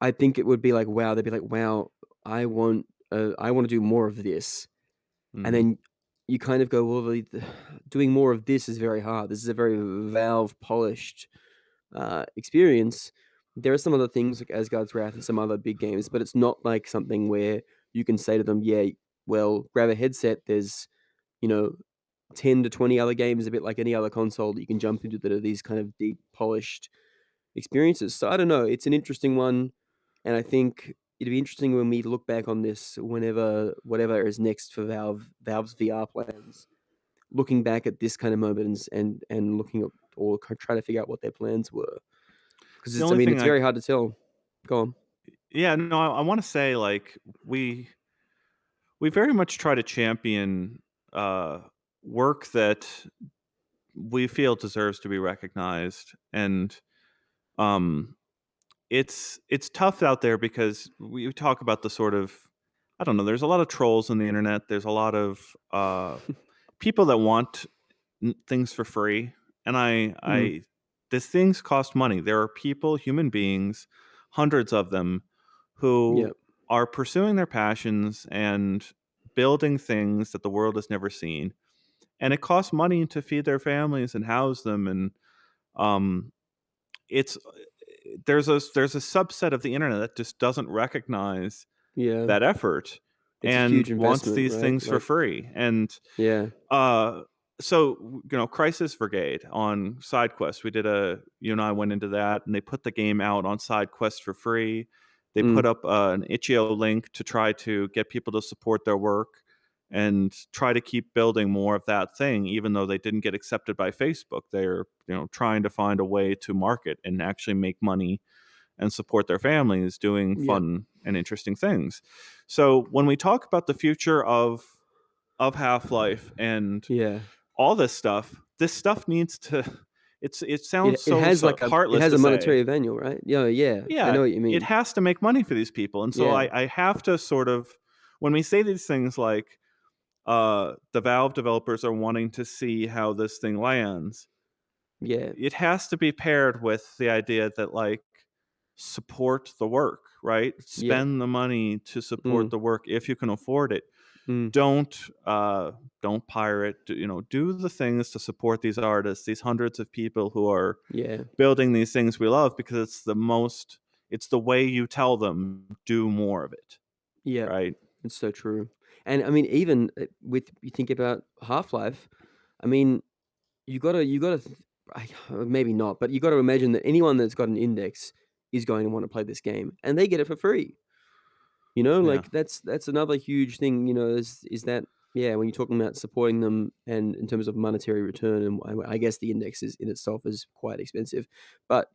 I think it would be like, wow, they'd be like, wow, I want to do more of this. And Mhm. then you kind of go, well, doing more of this is very hard. This is a very Valve polished experience. There are some other things like Asgard's Wrath and some other big games, but it's not like something where you can say to them, yeah, well, grab a headset. There's, you know, 10 to 20 other games, a bit like any other console that you can jump into that are these kind of deep, polished experiences. So I don't know. It's an interesting one. And I think it'd be interesting when we look back on this, whatever is next for Valve's VR plans, looking back at this kind of moment and looking at or trying to figure out what their plans were. Because The I only mean, thing it's very hard to tell. Go on. yeah, no, I want to say, like, we very much try to champion uh, work that we feel deserves to be recognized, and um, it's tough out there because we talk about the sort of, I don't know. There's a lot of trolls on the internet. There's a lot of people that want things for free, and Mm, these things cost money. There are people, human beings, hundreds of them, yeah, who are pursuing their passions and building things that the world has never seen, and it costs money to feed their families and house them. And um, it's there's a subset of the internet that just doesn't recognize yeah. that effort It's a and huge wants investment, these right? things for Like, free. And yeah, uh, so, you know, Crisis Brigade on SideQuest, you and I went into that, and they put the game out on SideQuest for free. They put mm, up an itch.io link to try to get people to support their work and try to keep building more of that thing, even though they didn't get accepted by Facebook. They're, you know, trying to find a way to market and actually make money and support their families doing yeah, fun and interesting things. So when we talk about the future of Half-Life and yeah. all this stuff needs to it sounds It has so like it heartless has to a say. monetary value, right? Yeah, yeah. I Yeah, know what you it mean. has to make money for these people. And so Yeah, I have to sort of, when we say these things like the Valve developers are wanting to see how this thing lands, yeah, it has to be paired with the idea that, like, support the work, right? Yeah. Spend the money to support the work if you can afford it. Mm. Don't pirate. Do the things to support these artists, these hundreds of people who are Yeah. building these things we love, because it's the way you tell them, do more of it, Yeah. right? It's so true. And I mean, even with you think about Half-Life, I mean, you gotta maybe not, but you got to imagine that anyone that's got an index is going to want to play this game, and they get it for free. Yeah. Like that's another huge thing. Is that yeah? When you're talking about supporting them, and in terms of monetary return, and I guess the index is in itself is quite expensive, but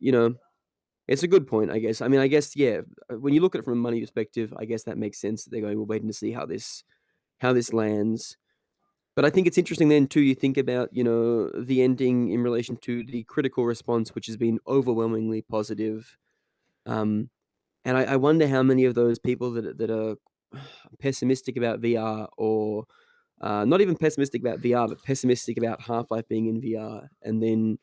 it's a good point. I guess. I mean, I guess yeah. When you look at it from a money perspective, I guess that makes sense. That they're going, we're waiting to see how this lands. But I think it's interesting then too, you think about, the ending in relation to the critical response, which has been overwhelmingly positive. And I wonder how many of those people that are pessimistic about VR, or not even pessimistic about VR, but pessimistic about Half-Life being in VR, and then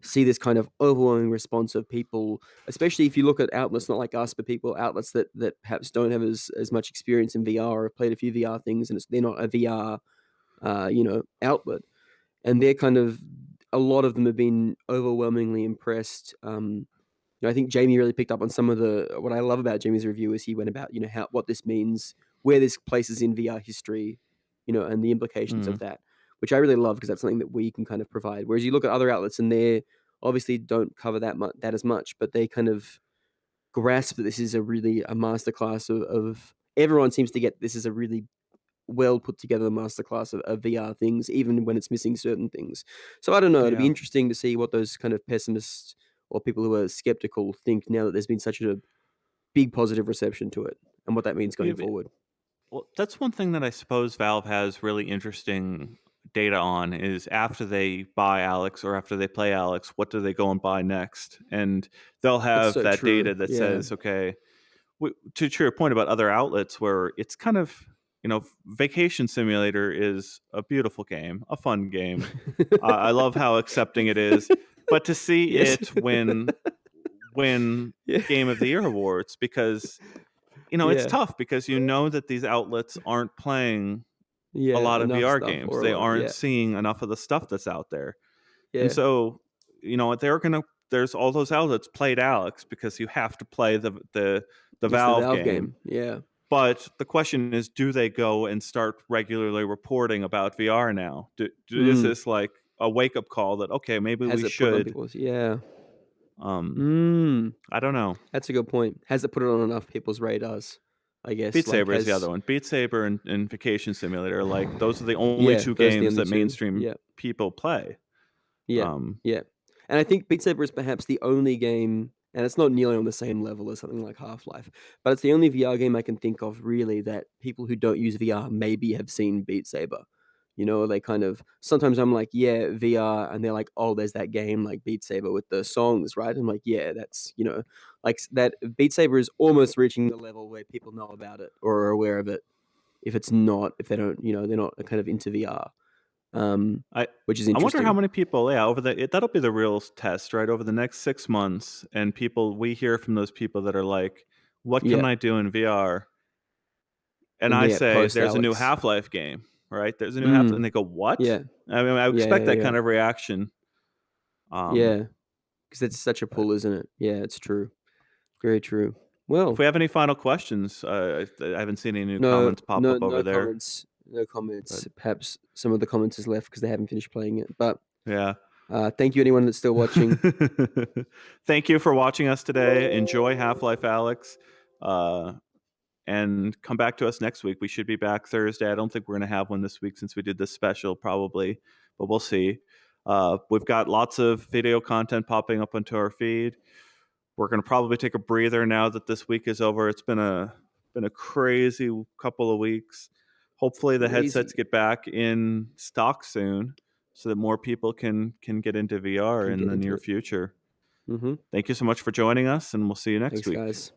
see this kind of overwhelming response of people, especially if you look at outlets not like us, but outlets that perhaps don't have as much experience in VR, or have played a few VR things, and they're not a VR outlet, and they're kind of a lot of them have been overwhelmingly impressed. I think Jamie really picked up on some of what I love about Jamie's review is he went about how what this means, where this places in VR history, and the implications of Mm. that, which I really love because that's something that we can kind of provide. Whereas you look at other outlets and they obviously don't cover that as much, but they kind of grasp that this is a masterclass of everyone seems to get this is a really well put together masterclass of VR things, even when it's missing certain things. So I don't know. It'd be Yeah. interesting to see what those kind of pessimists or people who are skeptical think now that there's been such a big positive reception to it, and what that means Yeah, going forward. well, that's one thing that I suppose Valve has really interesting data on, is after they buy Alyx or after they play Alyx, what do they go and buy next? And they'll That's have so that true. data that Yeah. says, okay, to your point about other outlets where it's kind of, Vacation Simulator is a beautiful game, a fun game. I love how accepting it is, but to see Yes. it win Yeah. Game of the Year awards, because it's Yeah. tough, because that these outlets aren't playing a Yeah. lot of Enough VR stuff games. or a They lot. aren't Yeah. seeing enough of the stuff that's out there. And Yeah. so, there's all those outlets played Alyx because you have to play the It's the Valve Valve game. game. Yeah. But the question is, do they go and start regularly reporting about VR now? Is Mm. this like a wake up call that, okay, maybe Has we it put it on should? people's? Yeah. Um, Mm. I don't know. That's a good point. Has it put it on enough people's radars? I guess Beat like Saber is the other has one. Beat Saber and Vacation Simulator, like those are the only yeah, two those are the games only that two. mainstream Yeah. people play. Yeah, Um, yeah. And I think Beat Saber is perhaps the only game, and it's not nearly on the same level as something like Half-Life, but it's the only VR game I can think of really that people who don't use VR maybe have seen Beat Saber. They kind of sometimes I'm like, yeah, VR, and they're like, oh, there's that game like Beat Saber with the songs, right? I'm like, yeah, that's like that. Beat Saber is almost reaching the level where people know about it or are aware of it. If they don't, they're not kind of into VR, I which is I wonder how interesting. many people, yeah, that'll be the real test, right? Over the next 6 months, and we hear from those people that are like, "What can Yeah. I do in VR?" And And I yeah, say, post "There's a new Alyx. Half-Life game, right? There's a new Half," Mm, and they go, "What?" yeah. I mean, I Yeah, expect yeah, that yeah. kind of reaction. Um, Yeah, because it's such a but pull, isn't it? Yeah, it's true. Very true. if Well, we have any final questions, I haven't seen any new no comments pop no up over no there, comments. No but comments. Perhaps some of the comments is left because they haven't finished playing it. But, yeah. thank you anyone that's still watching. Thank you for watching us today. Enjoy Half-Life Alyx. Uh, and come back to us next week. We should be back Thursday. I don't think we're going to have one this week since we did this special, probably, but we'll see. We've got lots of video content popping up onto our feed. We're going to probably take a breather now that this week is over. It's been a crazy couple of weeks. Hopefully, the headsets Crazy. get back in stock soon, so that more people can get into VR Can in get the into near it. future. Mhm. Thank you so much for joining us, and we'll see you next Thanks, week. guys.